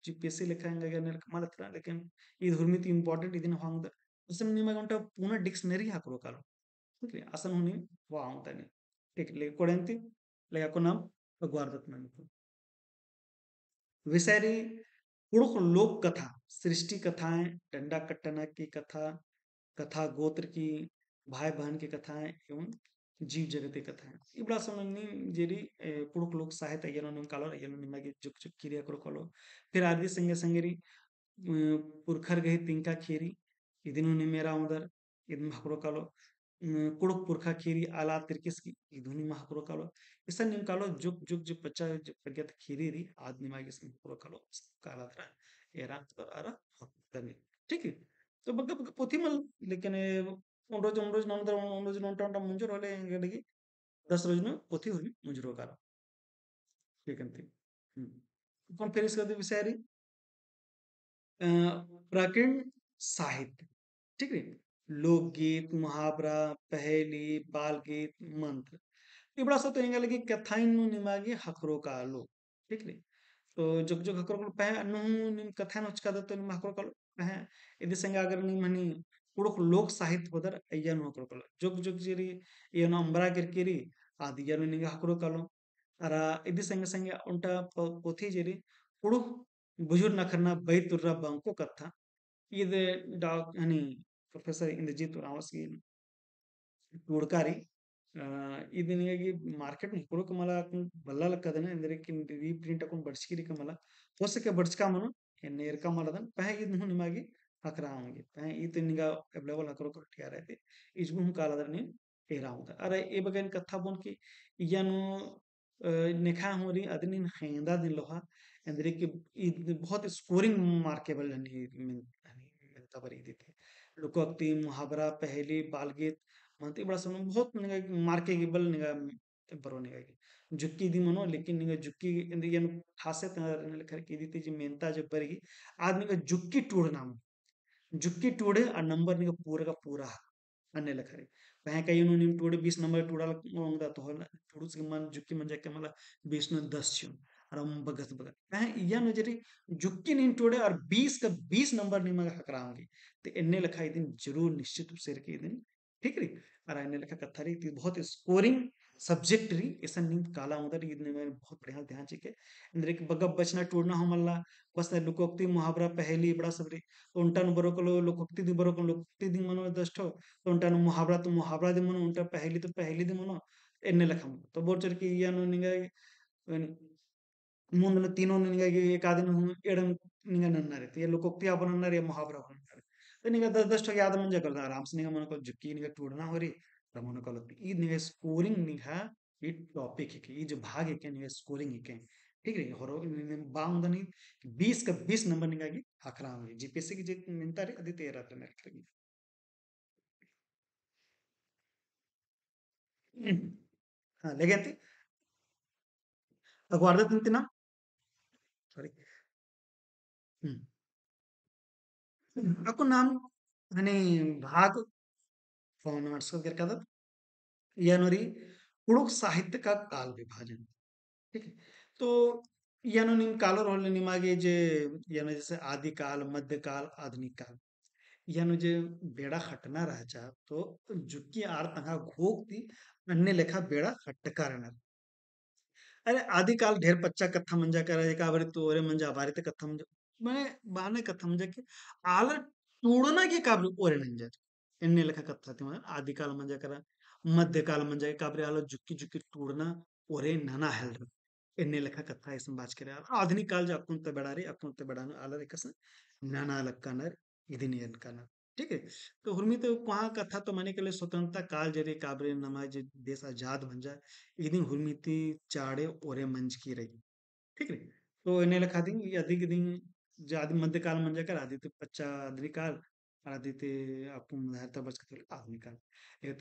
जीपीएससी लिखा है क्या अन्य लिखा मत करा लेकिन ये धर्मी तो इम्पोर्टेंट इधर ना होंगे असम नहीं मैं उनका पूर्ण डिक्शनरी हाँ करो कालो ठीक है असम उन्हीं वो आऊँगा नहीं ठीक है लेकिन कोडेंती लेकिन को नाम अगवारदत में विषयरी पुरुष लोक कथा सृष्टि कथाएं डंडा कट्टना की कथा कथा गोत्र की भाई बहन की कथाएं एवं जीव जगत की कथाएं इबड़ा समन्नी जेरी पुरुष लोक साहित्य अयनो निम कालो अयनो निमागी जुक जुक किरिया करो कलो फिर आदि संगे संगेरी पुरखर गही तिंका खीरी इदिनु निमेरा उदर इदम हकरो कालो कुड़ुक पुरखा खीरी आला तिरकिस की इधुनी महापुरो कालो इसा निम कालो जुग जुग जुग बच्चा जुग प्रज्ञात खीरी री आद निमागी से पुरो कालो काला धरा एरा तो आरा हकदनी ठीक है तो बग्गा बग्गा पोथी मल लेकिन उन रोज नौंटा मुंजर होले गडगी 10 रोज न पोथी होली मुंजरो कालो ठीक है कौन फिर इसका विषय अ, प्राकीण साहित्य ठीक है लोकगीत मुहावरा पहेली बाल गीत मंत्र इबड़ा सा तो इंगा लगी कथाइन नु निमागी हकरो का लो ठीक है तो जग जग हकरो को पह नु निम कथाइन उचका दतो निम हकरो का पह इदि संगा अगर निम हनी पुड़क लोक साहित्य बदर अय्यन हकरो का जग जग जिरी ये नो अंबरा किरकिरी आदि यनु निगा हकरो का अरा इदि संगे संगे उंटा पोथी जिरी पुड़ु बुजुर नखरना बैतुर्रा बंको कथा ಇದು అని ಪ್ರೊಫೆಸರ್ ಇಂದ್ರಜಿತ್ ರಾಮಸ್ಗಿ ಹುಡ್ಕಾರಿ ಇದು ನಿನಗೆ ಮಾರ್ಕೆಟ್ ಹುಡುಕ ಮಲ ಬಲ್ಲಲಕ್ಕದನ ಅಂದ್ರೆ ರೀಪ್ರಿಂಟ್ ಹಾಕೊಂಡು ಬಡ್ಸ್ಕಿರಿಕ ಮಲ ಹೊಸಕ್ಕೆ ಬಡ್ಸ್ಕಾಮನು ಎನ್ನೆ ಇರ್ಕ ಮಲದನ್ ಪಹ ಇದು ನಿಮಗೆ ಹಕ್ರಾವಂಗೆ ಪಹ ಇದು ನಿಗ अवेलेबल हकरो कर टिया रहते इजगु हम काला दर ने एरा होता अरे ए बगन कथा बोन की यानो नेखा होरी अदनी खेंदा दिन लोहा ಅಂದ್ರೆ कि बहुत स्कोरिंग मार्केबल तबरी देते लुकोक्ति मुहावरा पहेली बालगीत मंती बड़ा समय बहुत निगा मार्केबल निगा बरो निगा जुक्की दी मनो लेकिन निगा जुक्की इंदी यन खासियत लेकर की दी जी मेनता जो बरी आदमी का जुक्की टूड़ना जुक्की टूड़े और नंबर निगा पूरा का पूरा अन्य लखरे वह कई उन्होंने टूड़े 20 नंबर टूड़ा होंगे तो होला टूड़ू से मन जुक्की मन जाके मला 20 न 10 छुं और हम बगस बगस वह या नजरी जुक्की नहीं टूड़े और 20 का 20 नंबर नहीं मगा हकराऊंगी तो इन्ने लखा एक दिन जरूर निश्चित रूप से रखे दिन ठीक रही और इन्ने लखा कथा रही थी बहुत स्कोरिंग सब्जेक्ट रही ऐसा नहीं काला उधर इतने में बहुत बढ़िया ध्यान चाहिए इंद्र के बगब बचना टूटना हो मल्ला बस लुकोक्ति मुहावरा पहली बड़ा सबरी उंटन बरोकलो लोकोक्ति दी बरोकलो लोकोक्ति दी मनो दस्ट ఉంటాను ముహావరా तो मुहावरा दी मनो उंटा पहली दी मनो ఎన్నే లెక్క तो बोचर की यानो निगा ಮುಂದಿನ तीनों निगा एक आदमी एडम निगा नन्नारे तो ये लोकोक्ति अपन नन्नारे मुहावरा अपन नन्नारे तो निगा 10 टक याद मन जकर आराम से निगा मन को जुक्की निगा टूटना हो रही रमन को ई निगा स्कोरिंग निगा ये टॉपिक है ये जो भाग है निगा स्कोरिंग है ठीक है हरो बाउंडनी 20 का 20 नंबर निगा की आखरा में जीपीएससी की जित मिलता रे अदिते रात में करेंगे हाँ लेकिन अगवार्दा तिंतिना सॉरी aku नाम hani भाग फोन व्हाट्सएप कर कदत यानोरी पुरुष साहित्य का काल विभाजन ठीक है तो यानो निम कालो रोल निमागे जे यानो जैसे आदि काल मध्य काल आधुनिक काल यानो जे बेड़ा खटना रह जा तो जुक्की आर तंगा घोक थी अन्य लेखा बेड़ा खटका रहना अरे आदिकाल ढेर पच्चा कथा मंजा कर काबरे तोरे मंजा बारी ते कथा मंजा मैंने बाने कथा मंजा के आला टूड़ना के काबरे ओरे नंजा इन्ने लेखा कथा थी मैं आदिकाल मंजा करा मध्यकाल मंजा के काबरे आला जुक्की जुक्की टूड़ना ओरे नना हेल ಎಣ್ಣೆ ಲೆಕ್ಕ ಕಥಾ ಇಸಂ ಬಾಚ್ಕೆರೆ ಆಧುನಿಕ ಕಾल जो अकुन ते बड़ारे अकुन ते बड़ानो आला रे कसन नाना लक्कानर इदिनियन कानर ठीक है तो हुर्मी तो वहाँ कथा तो माने के लिए स्वतंत्रता काल जरे काबरे नमाज देश आजाद बन जाए इदिन हुर्मीति चाड़े ओरे मंज की रही ठीक है तो इन्हें लिखा दी अधिक दिन आदि मध्यकाल म्हणजे काय आदिते पच्चा आधुनिक काल आदिते आपण धारता बच के आधुनिक काल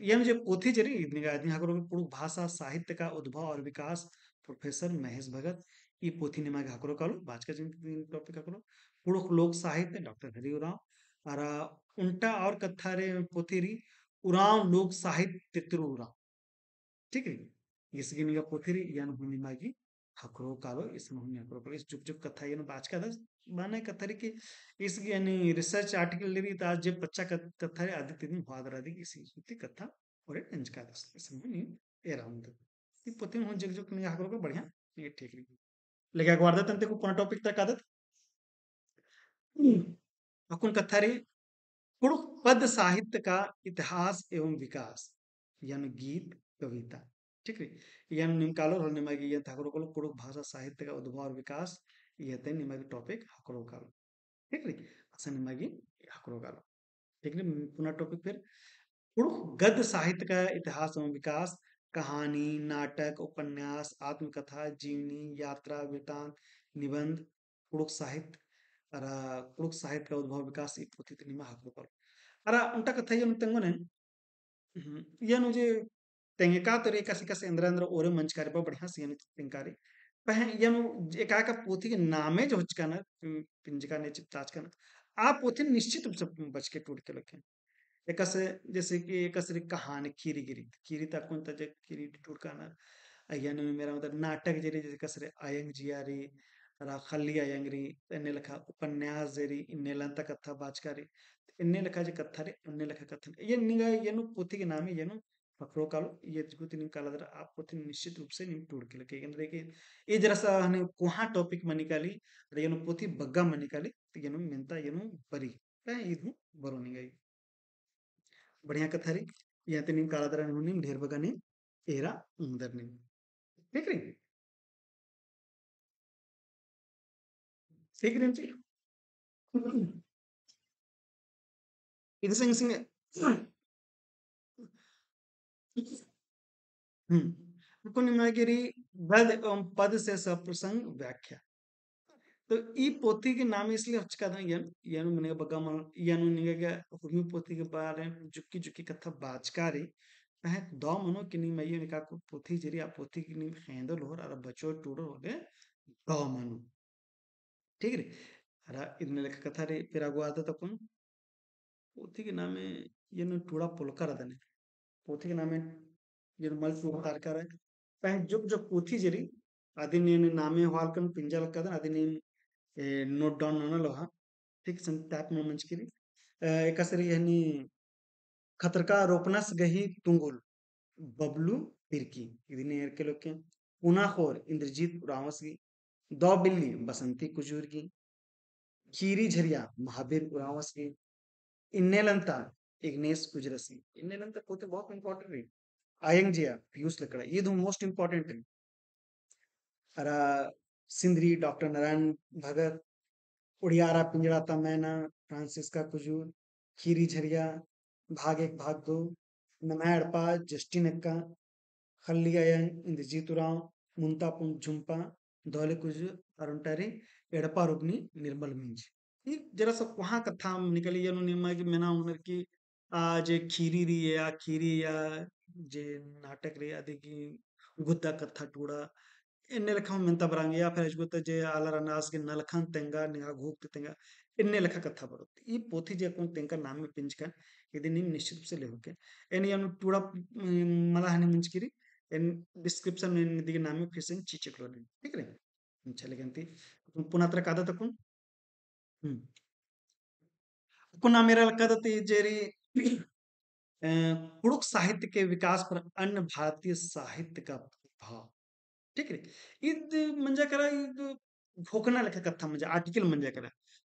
ये म्हणजे पोथी जरी इतनी आदमी हा करो पुरुष भाषा साहित्य का उद्भव और विकास प्रोफेसर महेश भगत ई पोथी ने मागे हाकरो कालो बाज का जिन टॉपिक हाकरो पुरुष लोक साहित्य डॉक्टर हरि उरांव और उल्टा और कथा रे पोथी री उरांव लोक साहित्य तिरु उरांव ठीक है इसकी निगा पोथी री यान हुनी मागी हकरो कालो इसमें हुनी हकरो कालो इस जुग जुग कथा यान बाज का दस माने कथा री की इसकी यानी रिसर्च आर्टिकल ले रही ताज जे बच्चा कथा रे आदित्य दिन भादर आदि इसी सुती कथा और इंच का दस इसमें हुनी ए राउंड ये पोथी में जुग जुग निगा हकरो को बढ़िया ये ठीक नहीं लेकिन अगवार तंते को पुनः टॉपिक तक आदत अकुन कथा रे कुड़ुक पद साहित्य का इतिहास एवं विकास यानी गीत कविता ठीक है यानी निकालो और निमागी ये ठाकुर को कुड़ुक भाषा साहित्य का उद्भव और विकास ये थे निमागी टॉपिक हकरो कालो ठीक है अच्छा निमागी हकरो कालो ठीक है पुनः टॉपिक फिर कुड़ुक गद्य साहित्य का इतिहास एवं विकास कहानी नाटक उपन्यास आत्मकथा जीवनी यात्रा वृतांत निबंध कुड़ुक साहित्य कुड़ुक साहित्य का उद्भव विकास ಈ ಪುಥಿತ್ ನಿಮ್ಮ ಹಾಕಬೇಕು ಅರ ಉಂಟ ಕಥೆ ಏನು ತಂಗೋನೆ ಏನು जे तेंगे का तोरे कसी कसी अंदर अंदर ओरे मंच कार्य पर बढ़िया सी यानी तिंकारी पह यनु एका का पोथी के नामे जो हचका ना पिंजका ने चिपचाच का ना आप पोथी निश्चित रूप से बच के टूट के लखे एकस जैसे कि एकस री कहानी खीरी गिरी खीरी तक कौन तक खीरी टूट का ना अय्यन मेरा मतलब नाटक जरी जैसे कसरे आयंग जियारी रा खल्ली आयंगरी इन्ने लखा उपन्यास जरी इन्ने लंता कथा बाचकारी इन्ने लखा जे कथा रे इन्ने लखा कथा ये निगा येनु पोथी के नाम है येनु पकड़ो कालो ये गुति निम काला दर आप पोथी निश्चित रूप से निम टूट के लगे ಅಂದ್ರೆ कि ये जरा सा हने कोहा टॉपिक मनिकाली अरे येनु पोथी बग्गा मनिकाली तो येनु मेंता येनु बरी ಇದು ಬರೋನಿಗ बढ़िया कथा री या ते निम काला दर निम ढेर बगा निम एरा उंदर निम ठीक है ठीक है ಇದು ಸಂಗ ಸಂಗ उपनिमागिरी गद एवं पद से सप्रसंग व्याख्या तो ई पोथी के नाम इसलिए हचका था यनु मने बगा मन यनु निगे के हुमी पोथी के बारे में जुक्की जुक्की कथा बाचकारी पह दो मनो किनी मयो निका को पोथी जरी आ पोथी किनी हेंदल होर अर बचो टूडो होले दो मनो ठीक है अरा इदने लेख कथा रे फिर आगो आदत अपन पोथी के नामे यनु टूडा पुलकर अदने पोथी के नामे यनु मल टूडा तारकर है पह जुग जुग पोथी जरी आदि ने नामे हालकन पिंजल कदन आदि ने नोट डाउन ननलोहा ठीक सन टॅप मंचकिरी एकसरी यांनी खतरका रोपनस गही तुंगुल बबलू पिरकी इदिने एरकेलोके पुनाखोर इंद्रजीत रावसगी दो बिल्ली बसंती कुजूरगी खीरी झरिया महावीर रावसगी इन्नेलंता इग्नेस कुजरसी इन्नेलंता पोते बहुत इंपॉर्टेंट है आयंग जिया पीयूष लकड़ा ये दो मोस्ट इंपॉर्टेंट है अरा सिंदरी डॉक्टर नारायण भगत उड़ियारा पिंजड़ा तमैना फ्रांसिस्का कुजूर खीरी झरिया भाग एक भाग दो नमैड़पा जस्टिन अक्का खल्ली अयन इंद्रजीतुराव मुंतापुन झुंपा दौले कुजूर अरुंटारी एड़पा रुग्नी निर्मल मिंज ये जरा सा वहाँ कथा निकली यनु निमा की मैना उनर की जे खीरी री या खीरी या जे नाटक रे आदि की गुद्दा कथा टूड़ा इन्ने लेखा ಮೆಂತ ಬರಂಗ या फिर ಅಜ್ಗುತ್ತ जे आलर अनास के नलखन तेंगा निगा घूक तेंगा इन्ने लेखा कथा बರುತ್ತೆ ಈ ಪೋಥಿ जे कोण तेंका नाम में पिंचकन यदि निम निश्चित रूप से लेहोके एनी अनु टूड़ा मला हनी मिंचकिरी एन डिस्क्रिप्शन में निदिगे नाम में फिर से चीचकलो नहीं ठीक है चले गंती पुनः तरह कादा तकुन कुना मेरा कदती जेरी कुड़ुक साहित्य के विकास पर अन्य भारतीय साहित्य का प्रभाव ठीक है ईद म्हणजे करा ईद भोकना लेखा कथा म्हणजे आर्टिकल म्हणजे करा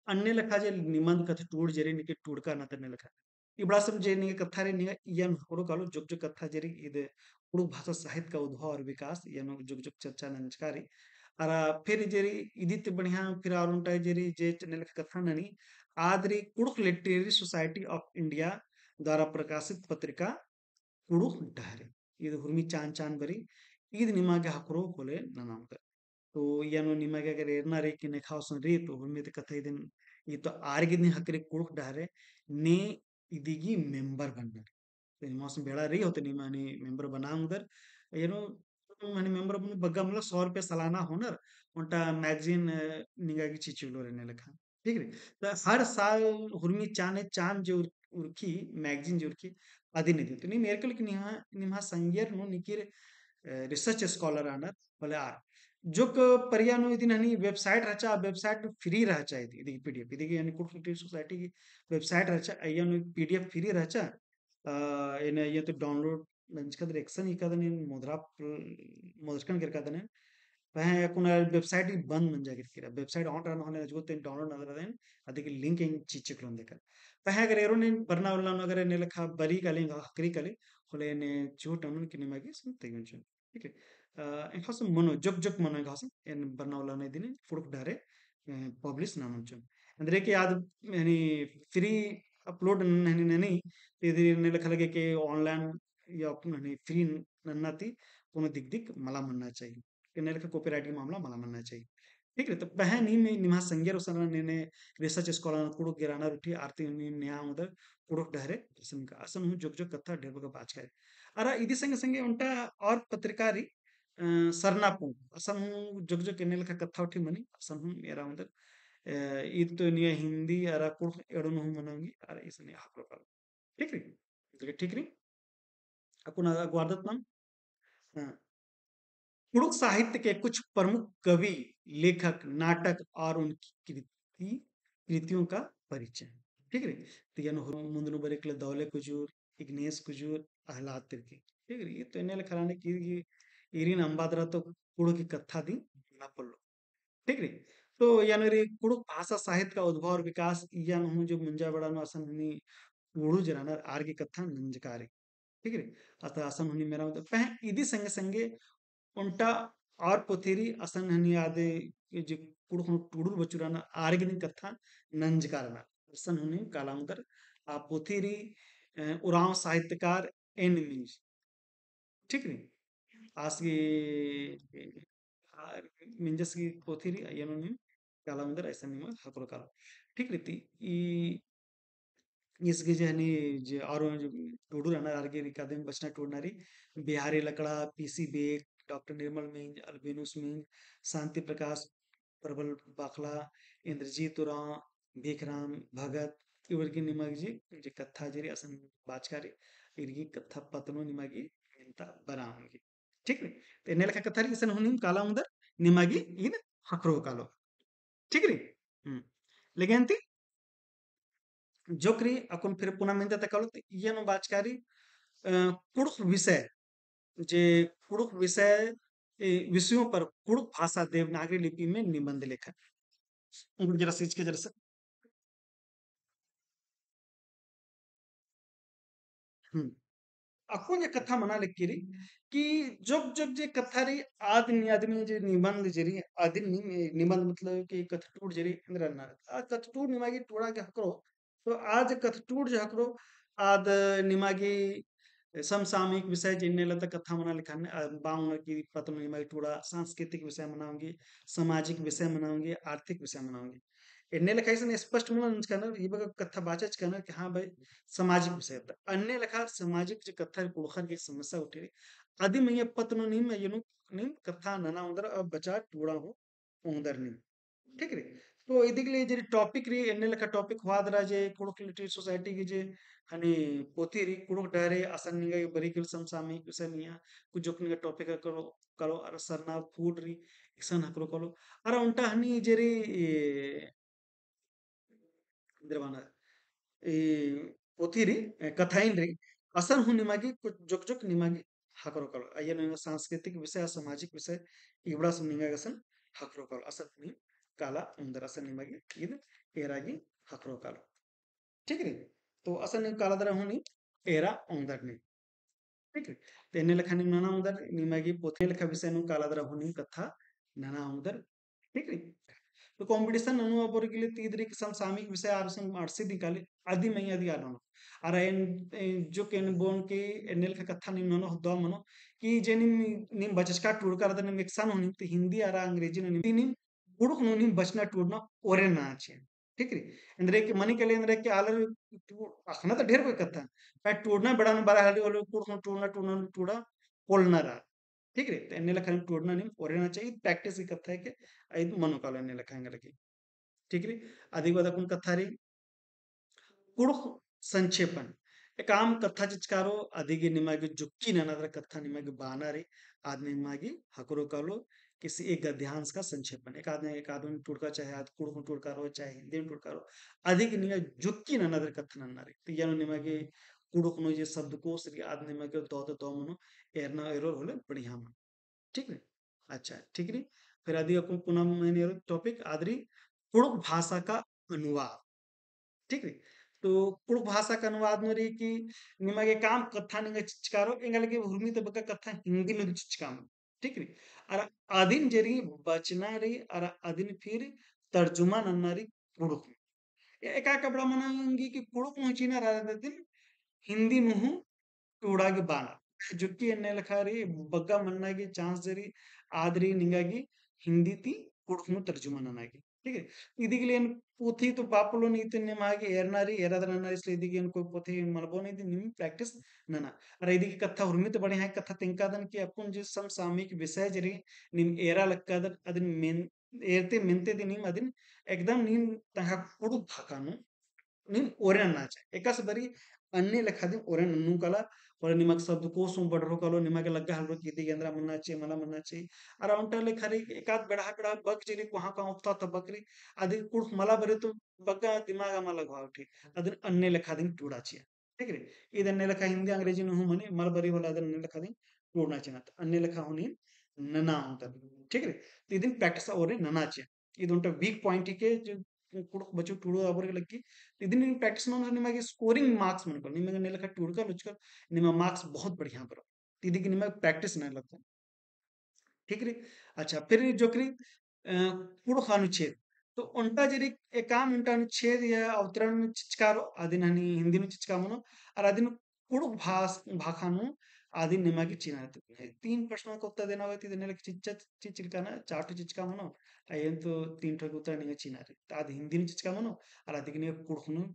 अन्य लेखा जे निबंध कथा टूड जेरी निके टूड का नतर ने लेखा इबड़ा सब जे निके कथा रे निगा यन होरो कालो जुग जुग कथा जेरी ईद कुडुख भाषा साहित्य का उद्भव और विकास येनो जुग जुग चर्चा नंजकारी अर फिर जेरी इदित बढ़िया फिर और उंटा जेरी जे चैनल कथा ननी आदरी Kurukh literary society of India द्वारा प्रकाशित पत्रिका कुडुख डहरे ಇದು ಹುರ್ಮಿ ಚಾನ್ ಚಾನ್ ಬರಿ ಇದು ನಿಮಗೆ ಹಾಕರೋ ಕೊಲೆ ನನಾಂತ तो यानो निमागे अगर एरना रे कि ने खाओसन रे तो हुर्मि ते कथा इदिन ये तो आर्गिन हकरे कुडुख डहरे ने इदिगी मेंबर बनना मौसम बेड़ा रही होते नहीं मानी मेंबर बना उधर you know मानी मेंबर अपने बग्गा मतलब 100 रुपये सालाना होनर उनटा मैगजीन निगागी चिचुलो रहने लगा ठीक है तो हर साल हुर्मी चाने चांद जो उर्की मैगजीन जो उर्की आदि नहीं तो नहीं मेरे को लेकिन यहाँ निम्हा संयर नो निकिर रिसर्च स्कॉलर आनर बोले आर जो परियानो इदिन हनी वेबसाइट फ्री रहा चाहिए इदिगी पीडीएफ इदिगी यानी कुड सोसाइटी की वेबसाइट रहा अಯ್ಯನು पीडीएफ फ्री रहा ಏನ ಇವತ್ತು ಡೌನ್ಲೋಡ್ ನಂಚ್ಕಂದ್ರೆ ಎಕ್ಸನ್ ಇಕದನೆ ಮುದ್ರಕನ್ ಗಿರ್ಕದನೆ ಪಹ ಕುನ ವೆಬ್ಸೈಟ್ ಬಂದ್ ಮಂಜಾಗಿರ್ಕಿರ ವೆಬ್ಸೈಟ್ ಆನ್ ರನ್ ಹೋನೆ ಅಜ್ಗೋತೆ ಡೌನ್ಲೋಡ್ ನದರದೇನ್ ಅದಕ್ಕೆ ಲಿಂಕ್ ಹೆಂಗ್ ಚಿಚ್ಚಿಕ್ಲೊಂದ್ ದೇಕ ಪಹ ಅಗರ್ ಏರೋ ನೀನ್ ಬರ್ನಾವಲ್ಲ ನಗರ ने लखा बरी कले हकरी कले होले ने चोट अमन किने मागी सुन तेगुंचन ठीक है इन खास मनो जग जग मनो खास इन ಬರ್ನಾವಲ್ಲ ने दिन फुडक डारे पब्लिश नामंचन ಅಂದ್ರೆ कि याद यानी फ्री अपलोड नहीं नहीं ఇది निलखलगे के ऑनलाइन या अपने फ्री नन्नाती कोनो दिक दिक मला मनना चाहिए कि निलख कॉपीराइट की मामला मला मनना चाहिए ठीक है तो बहन ही में निमा संगेर उसना ने रिसर्च स्कॉलर कुडो गिराना रुठी आरती में न्या उधर कुडो डहरे असम का असम हूँ जोग जोग कथा ढेर बगा बाच करे अरा इदी संग संगे उनटा और पत्रकारी सरनापू असम हूँ जोग जोग केने लखा कथा उठी मनी असम हूँ मेरा उधर ಇದು ನಿಯ ಹಿಂದಿ ಅರ ಕುಡ್ ಎಡನು ಮನಂಗಿ ಅರ इसने हाकरो कर ठीक री ठीक री अपन ग्वारदत नाम हाँ। कुड़ुक साहित्य के कुछ प्रमुख कवि लेखक नाटक और उनकी कृतियों का परिचय ठीक है तो यन मुंदनु बरेकले दौले कुजूर इग्नेस कुजूर आह्लाद तिर्की ठीक है तो इन्हें खराने की इरिन अंबादरा तो कुड़ो की कथा दी ना पल्लो ठीक है तो यानी रे कुड़ुक भाषा साहित्य का उद्भव और विकास यान हूँ जो मुंजा बड़ा नो असन हनी कुड़ू जराना आर की कथा नंजकारी ठीक है अतः असन हनी मेरा मतलब पह इदी संगे संगे उंटा और पोथेरी असन हनी आदे जे कुड़ुक टूडुर बचुराना आर्गिन कथा नंजकारना असन हनी कालांतर आ पोथेरी उराव साहित्यकार एन मीन्स ठीक है आसगी मिंजस की पोथेरी अयनो कालांतर ऐसा नहीं हकुर काला ठीक रीति ई इसकी जहनी जे और टूडू रहना आर्गे रिकादम बचना टूडनारी बिहारी लकड़ा पीसी बेग डॉक्टर निर्मल मिंज अल्बिनुस मिंज शांति प्रकाश प्रबल बाखला इंद्रजीत उराव भीखराम भगत इवर्गी निमगी जे कथा जरी असन बाचकारी इर्गी कथा पतनो निमगी इंता बनाऊंगी ठीक है तो ने लखा कथा री सन हुनिम काला उंदर निमगी इन हकरो कालो ठीक री लेकिन जोकरी अकुन फिर पुनः मिंदा तकालो येनो बाचकारी कुड़ुक विषय जे कुड़ुक विषय विषयों पर कुड़ुक भाषा देवनागरी लिपि में निबंध लेखन उनको जरा सीच के जरा से हम्म अकुन ये कथा मना लिखिरी कि जब जब जे कथा री आदमी आदमी जे निबंध जरी आदमी निबंध मतलब कि कथटूट जरी इंद्र ना आ कथटूट निमागी टोड़ा के हकरो तो आज कथटूट जे हकरो आद निमागी समसामयिक विषय जिनने लता कथा मना लिखाने बाउन की पतन निमागी टोड़ा सांस्कृतिक विषय मनाऊंगी सामाजिक विषय मनाऊंगी आर्थिक विषय मनाऊंगी इन्ने लेखा इसने स्पष्ट मन करना ये बगा कथा बाचच करना कि हाँ भाई सामाजिक विषय होता अन्य लेखा सामाजिक जो कथा पुड़खर की समस्या उठी आदि में ये पत्नो नहीं मैं ये नहीं कथा नना उंदर अब बचा टूड़ा हो उंदर नहीं ठीक है तो इदिकले जे टॉपिक री एन्ने लेखा टॉपिक वादरा जे कुड़क लिटरेरी सोसाइटी की जे हनी पोथी री कुड़क डारे असन निगा बरी किल समसामयिक विषय निया कुछ जोकनी का टॉपिक करो करो अर सरना फूड री इक्सन हकरो करो अर उनटा हनी जे री द्रवाना ಈ ಪೊಥಿರಿ ಕಥಾಯಿನ್ರಿ ಅಸನ್ ಹು ನಿಮಗೆ ಜೊಕ್ ಜೊಕ್ ನಿಮಗೆ ಹಾಕರೋಕಲ್ ಅಯ್ಯನ सांस्कृतिक विषय सामाजिक विषय इबड़ा सम निगागसन हाकरोकल असल नि काला उंदर असल निಮಗೆ ಇದು ಏರಾಗಿ हाकरोकल ठीक है तो असल नि काला दरा हुनी एरा उंदर नि ठीक है तेने लेखा निम नाना उदर निमागी पोथे लेखा विषय नु कालादरा हुनी कथा नाना उदर ठीक है तो कंपटीशन अनु अपर तीदरी सामयिक विषय आरसन आरसी निकाले आदि में आदि आनो अरे जो केन बोन के एनएल का कथा निम नो दो मनो कि जे निम बचका टूर कर दने मिक्सन होनी तो हिंदी आरा अंग्रेजी निम बुड़क नो निम बचना टूरना ओरे ना छे ठीक है इंद्रे के मनी के लिए इंद्रे के आलर अखना तो ढेर कोई कथा मैं टूरना बड़ा बड़ा हाली वाले टूरना टूरना टूरना टूरा पोलना रहा ठीक है एने लखा टूरना नहीं ओरेना चाहिए प्रैक्टिस की कथा है कि आई मनोकाल एने लखाएंगे लगी ठीक है अधिक वादा कुन कथा री कुड़ुख संक्षेपण एक आम कथा चिचकारो अधिगी निमागी जुक्की ननदर कथा निमागी बानारे आदमी निमागी हकुरो कालो किसी एक गद्यांश का संक्षेपण एक आदमी टुड़का चाहे आद कुड़ुख टुड़का रो चाहे हिंदी में टुड़का रो अधिक निमा जुक्की ननदर कथा नन्नारे तो यानो निमागी कुड़ुख नो ये शब्दकोश री आदमी निमागी दो मनो एरना एरोर होले बढ़िया मन ठीक है अच्छा ठीक है फिर आदि अपन पुनः मैंने टॉपिक आदरी कुड़ुक भाषा का अनुवाद ठीक है तो कुड़ुक भाषा का अनुवाद में रही कि निಮಗೆ काम कथा निಮಗೆ चिचकारो इंगल के भूमि तो बका कथा हिंदी में चिचकाम ठीक है अर अदिन जरी बचना रही अर अदिन फिर तर्जुमा नन्नारी कुड़ुक एका कपड़ा मनांगी कि कुड़ुक मुचीना राधा दिन हिंदी मुहु ಟೂಡಾಗಿ ಬಾಣ ಜುಕ್ಕಿ ಎಣ್ಣೆ ಲಖಾರಿ ಬಗ್ಗ ಮಣ್ಣಾಗಿ ಚಾನ್ಸ್ ಜರಿ ಆದ್ರಿ ನಿಂಗಾಗಿ ಹಿಂದಿ ತಿ ಕುಡ್ಕುನು ತರ್ಜುಮಾನನಾಗಿ ठीक है ಇದೀಗ ಏನ್ ಪೂಥಿ तो ಪಾಪುಲು ನೀತಿ ನಿಮಾಗಿ ಏರ್ನಾರಿ ಏರಾದ್ರ ನನ್ನಾರಿ ಸ್ಲ ಇದೀಗ ಏನ್ कोई पोथी मलबो नहीं निम प्रैक्टिस नना अरे ಇದೀಗ कथा हुर्मित बड़े हैं कथा तिंकादन कि अपन जो समसामयिक विषय जरी निम एरा लक्कादन अदिन मेन ಏರ್ತೆ ಮೆಂತೆ ನಿಮ್ ಅದಿನ್ एकदम ನಿಮ್ ತಹ ಕುಡು ಭಾಕಾನು ನಿಮ್ ಓರೆನ ನಾಚ एकास बरी अन्य लेखा दिन ओरेन नन्नु कला और निमक शब्द को सुम बढ़रो कलो निमक लग्गा हलरो कीती गेंद्रा मन्ना चे मला मन्ना चे अर अंटा ले खरी एकाद बेड़ा बग जेरी वहां का उठता त बकरी आदि कुछ मला बरे तो बग्गा दिमाग मा लगवा उठी अदन अन्य लेखा दिन टूड़ा चे ठीक रे इद अन्य लेखा हिंदी अंग्रेजी नु मने मल बरी वाला अदन अन्य लेखा दिन टूड़ना चे ना अन्य लेखा होनी नना होता ठीक रे इदिन प्रैक्टिस और नना चे इदुंटा वीक पॉइंट के जो कुड़क बच्चों टूड़ो अबर लगी ಇದನ್ನ ನೀವು ಪ್ರಾಕ್ಟೀಸ್ ಮಾಡಿದ್ರೆ ನಿಮಗೆ ಸ್ಕೋರಿಂಗ್ ಮಾರ್ಕ್ಸ್ ಮಾಡ್ಕೊಳ್ಳಿ ನಿಮಗೆ ನೆಲಕ ಟುಡ್ಕ ಲುಚ್ಕ ನಿಮ್ಮ ಮಾर्क्स बहुत बढ़िया बरो ಇದಕ್ಕೆ ನಿಮಗೆ ಪ್ರಾಕ್ಟೀಸ್ ಮಾಡಲಕ್ಕ ठीक है अच्छा फिर जो करी पुरुष अनुच्छेद तो उनका जरी एकाम उनका अनुच्छेद या अवतरण में चिचकारो आदि ननी हिंदी में चिचका मनो और आदि पुरुष भाखानु आदि निमा की चिन्ह तीन प्रश्नों का उत्तर देना होगा देने लगे चिचकाना चार ठो चिचका मनो अयन तो तीन ठो उत्तर नहीं चिन्ह तो आदि हिंदी में चिचका मनो और आदि के पुरुषनु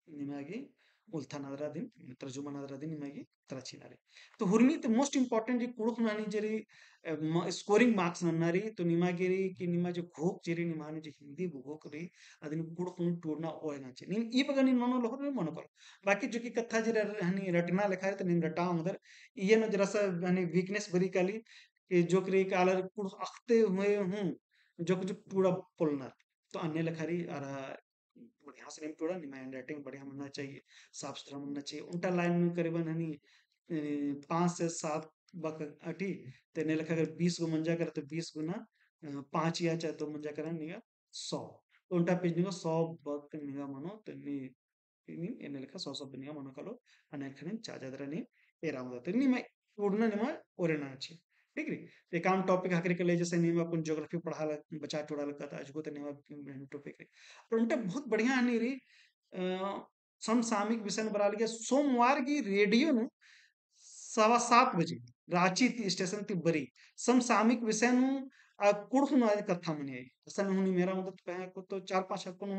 निमागी उल्था नदरा दिन तर्जुमा नदरा दिन निमागी तरह चिन्ह तो हुर्मी तो मोस्ट इंपॉर्टेंट जी कुड़ुख नानी जरी स्कोरिंग मार्क्स नन्नारी तो निमागिरी कि निमा जो घोक जेरी निमाने जो हिंदी घोक री अदिन कुड़ुकुन टूरना ओयना चे निम ई बगा निम मनो लोहर निम मनो करो बाकी जो कि कथा जरा हनी रटना लिखा है तो निम रटा उधर ये न जरा सा हनी वीकनेस बरी काली कि जो करी कालर कुड़ अखते हुए हूं जो कि जो टूड़ा पुलना तो अन्य लिखारी आरा बढ़िया से निम टूड़ा निमा हैंडराइटिंग बढ़िया बनना चाहिए साफ सुथरा बनना चाहिए उल्टा लाइन में करीबन हनी 5 से 7 बक अठी तेने लखा अगर 20 गो मंजा करे तो 20 गुना 5 या चाहे तो मंजा करे निगा 100 तो उल्टा पेज निगा 100 बक निगा मनो तो नी नी एने लखा 100 निगा मनो कलो अने खने चाजादरा नी एरा मदो तो नी मैं उड़ना नी मैं ओरेना अच्छी ठीक है तो काम टॉपिक हकरे के लिए जैसे नी मैं अपन ज्योग्राफी पढ़ा बचा टोड़ा लगा था आज को तो नी मैं टॉपिक है और उनका बहुत बढ़िया नहीं रही समसामयिक विषय बना लिया सोमवार की रेडियो नु 7:15 रांची स्टेशन ती बरी समसामयिक विषय नु कुड़खुन आज कथा मनी आई असल हुनी मेरा मतलब पहले को तो 4-5 हकुन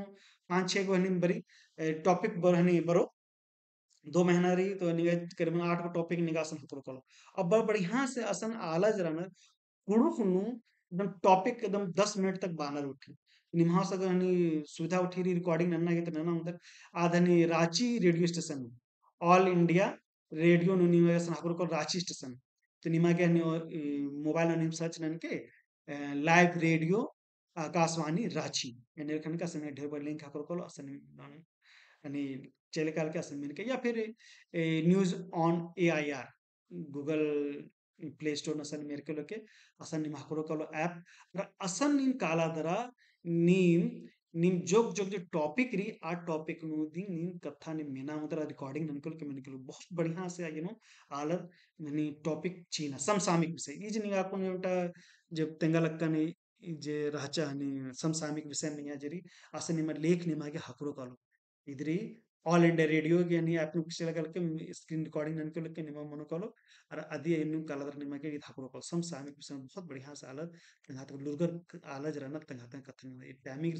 5-6 गो हनी बरी टॉपिक बर हनी बरो 2 महीना रही तो निगा करीबन 8 गो टॉपिक निगासन हकुन कलो अब बढ़िया से असन आला जरा कुड़ुकुनु एकदम टॉपिक एकदम 10 मिनट तक बानर उठी निम्हा सगर हनी सुविधा उठी रही रिकॉर्डिंग नन्ना के तो नन्ना उधर आधनी Ranchi radio station all India radio नु निमा सनापुर को रांची स्टेशन तो निमा के मोबाइल नु सर्च नन के लाइव रेडियो आकाशवाणी रांची एने खन का समय ढेर बड़ लिंक हकर को असन अनि चेले के असन में के या फिर news on AIR Google play store असन मेरे के लोके असन निम हकरो कलो ऐप र असन निम काला दरा नीम ನಿಮ್ ಜೋಕ್ ಜೋಕ್ जो टॉपिक री आ टॉपिक नु दी नीम कथा ने मेना मतलब रिकॉर्डिंग ननकल के मनकल बहुत बढ़िया से आगे नो आलर नी टॉपिक चीना समसामयिक विषय ई जनी आपन एउटा जब तेंगा लक्का ने जे राचा ने समसामयिक विषय में या जरी असनि में लेख ने मागे हकरो कालो इधरी ऑल इंडिया रेडियो के नी आपन किसी लगल के स्क्रीन रिकॉर्डिंग ननकल के निमा मनो कालो और अदी इनु कालदर निमा के हकरो कालो समसामयिक विषय बहुत बढ़िया से आलर तंगा तक लुरगर आलज रहना तंगा तंगा कथन टाइमिंग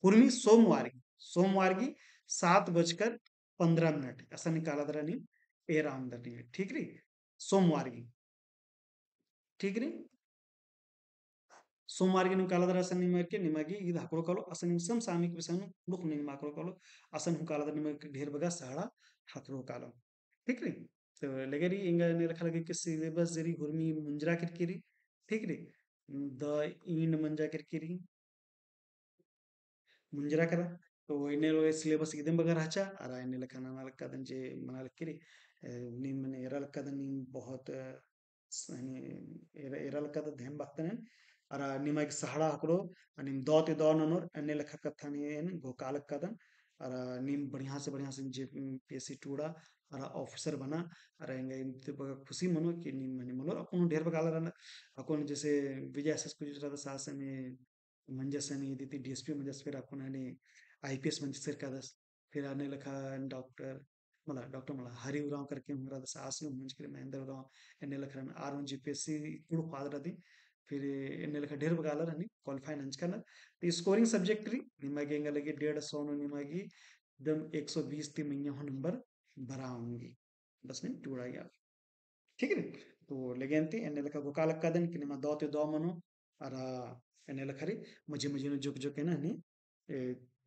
पूर्वी सोमवार की 7:15 असा निकाला दरा नी पेरा आमदर नी ठीक री सोमवार की ठीक री सोमवार की निकाला दरा असा निमर के निमगी इद हकरो कलो असा निम सम सामिक विषय लुक निम माकरो कलो असा निम काला दरा निम ढेर बगा साड़ा हकरो कालो ठीक री तो लेगरी इंगा ने रखा लगे कि सिलेबस जरी गुरमी मुंजरा किरकिरी ठीक री द इंड मंजा किरकिरी ಮುಂಜರಾ ಕದ तो ಇನ್ನೇನು ಸಿಲೆಬಸ್ ಇದನ್ ಬಗರ್ ಹಚ್ಚ ಅರ ಇನ್ನೆಲ್ಲ ಕನ್ನಡ ಲಕ್ಕದನ್ जे मना लक्किरी नीम मने एरा लक्कदन नीम बहुत सनी एरा लक्कद ध्यान बाक्तने अरा निमाग सहाड़ा हकड़ो निम दो ते दो ननोर अन्य लखा कथानी एन गोकाल लक्कदन अरा नीम बढ़िया से जे पीएससी टूड़ा अरा ऑफिसर बना अरा इंगा इनते बगा खुशी मनो कि नीम मने मनो अपन ढेर बगाल रहना अपन जैसे विजय एसएस को जो शासन में ಮಂಜಸ್ಸನಿ ಇದಿತಿ ಡಿಎಸ್ಪಿ ಮಂಜಸ್ फिर आपको ने आईपीएस मंजस फिर कादस फिर आने लखा डॉक्टर डॉक्टर मला हरि उराव करके हमरा दस आसनु मंज के महेंद्र उराव एने लखा आर वन जीपीएससी कुड़ फादर दी फिर एने लखा ढेर बगाला रनी क्वालिफाई नंच करना तो स्कोरिंग सब्जेक्ट री निमागे इंगा लगे 150 नो निमागी एकदम 120 ती मैया हो नंबर बराऊंगी बस ने टूड़ा गया ठीक है तो लेगेंती एने लखा गोकाल कदन कि निमा दो ते दो मनो अरा एने लखरी मुझे मुझे नो जुक जुक है ना नी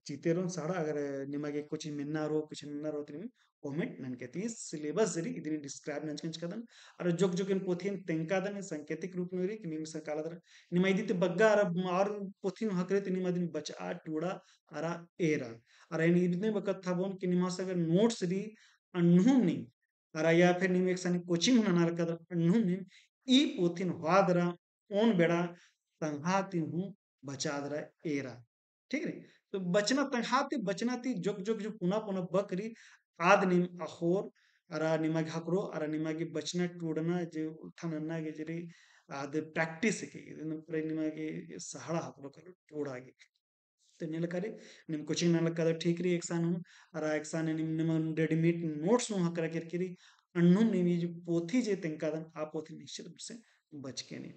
चीते रो साड़ा अगर निमागे कुछ मिन्ना रो कुछ मिन्ना रो तिनी कमेंट नन के ती सिलेबस जरी इदिनी डिस्क्राइब नंच कंच कदन अरे जुक जुक इन पोथियन तेंकादन सांकेतिक रूप में री कि निम सा काला दर निमा इदिते बग्गा अर और पोथिन हकरे तिनी मदिन बचा टूड़ा अरा एरा अरे इन इदिने बकत था बोन कि निमा सा अगर नोट्स री अनहु नहीं या फिर निम एक सानी कोचिंग ना कदर अनहु निम ई पोथिन वादरा ओन बेड़ा तंहाती हूँ बचादरा एरा ठीक है तो बचना तंहाती बचना ती जोक जोक जो पुनः पुनः बकरी आद निम अखोर अरा निमाग हकरो अरा निमागी बचना टूडना जो थनन्ना के जरी आद प्रैक्टिस के निमागी सहारा हकरो करो टूडागी तो निलकरी निम कोचिंग नलकद ठीक री एक सान हूँ अरा एक सान निम निम रेडीमेड नोट्स हूँ हकरा किरकिरी अन्नु निम ये जो पोथी जे तेंकादन आ पोथी निश्चित रूप से बच के नहीं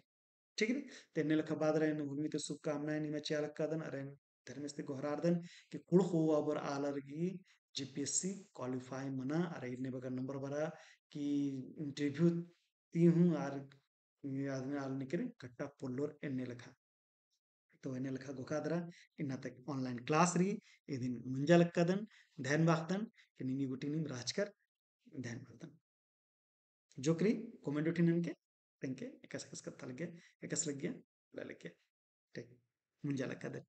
ठीक है तेने लख बादरा इन भूमि तो शुभकामनाएं निम चालक कादन अरे धर्मस्थ गोहरार्दन कि कुड़ हो अबर आलरगी जीपीएससी क्वालिफाई मना अरे इन्ने बगर नंबर बरा कि इंटरव्यू ती हूँ आर आदमी आल निकरे कट्टा पुल्लोर एन्ने लखा तो एने लखा गोकादरा इन्ना तक ऑनलाइन क्लास रही ए दिन मुंजा लक्कादन ध्यान बाख्तन कि निनी गुटी निम राजकर ध्यान बाख्तन जोकरी कमेंट उठी ननके तेंके एकस एकस कत्ता लगे एकस लग गया ला लग गया ठीक मुंजा लक्कादन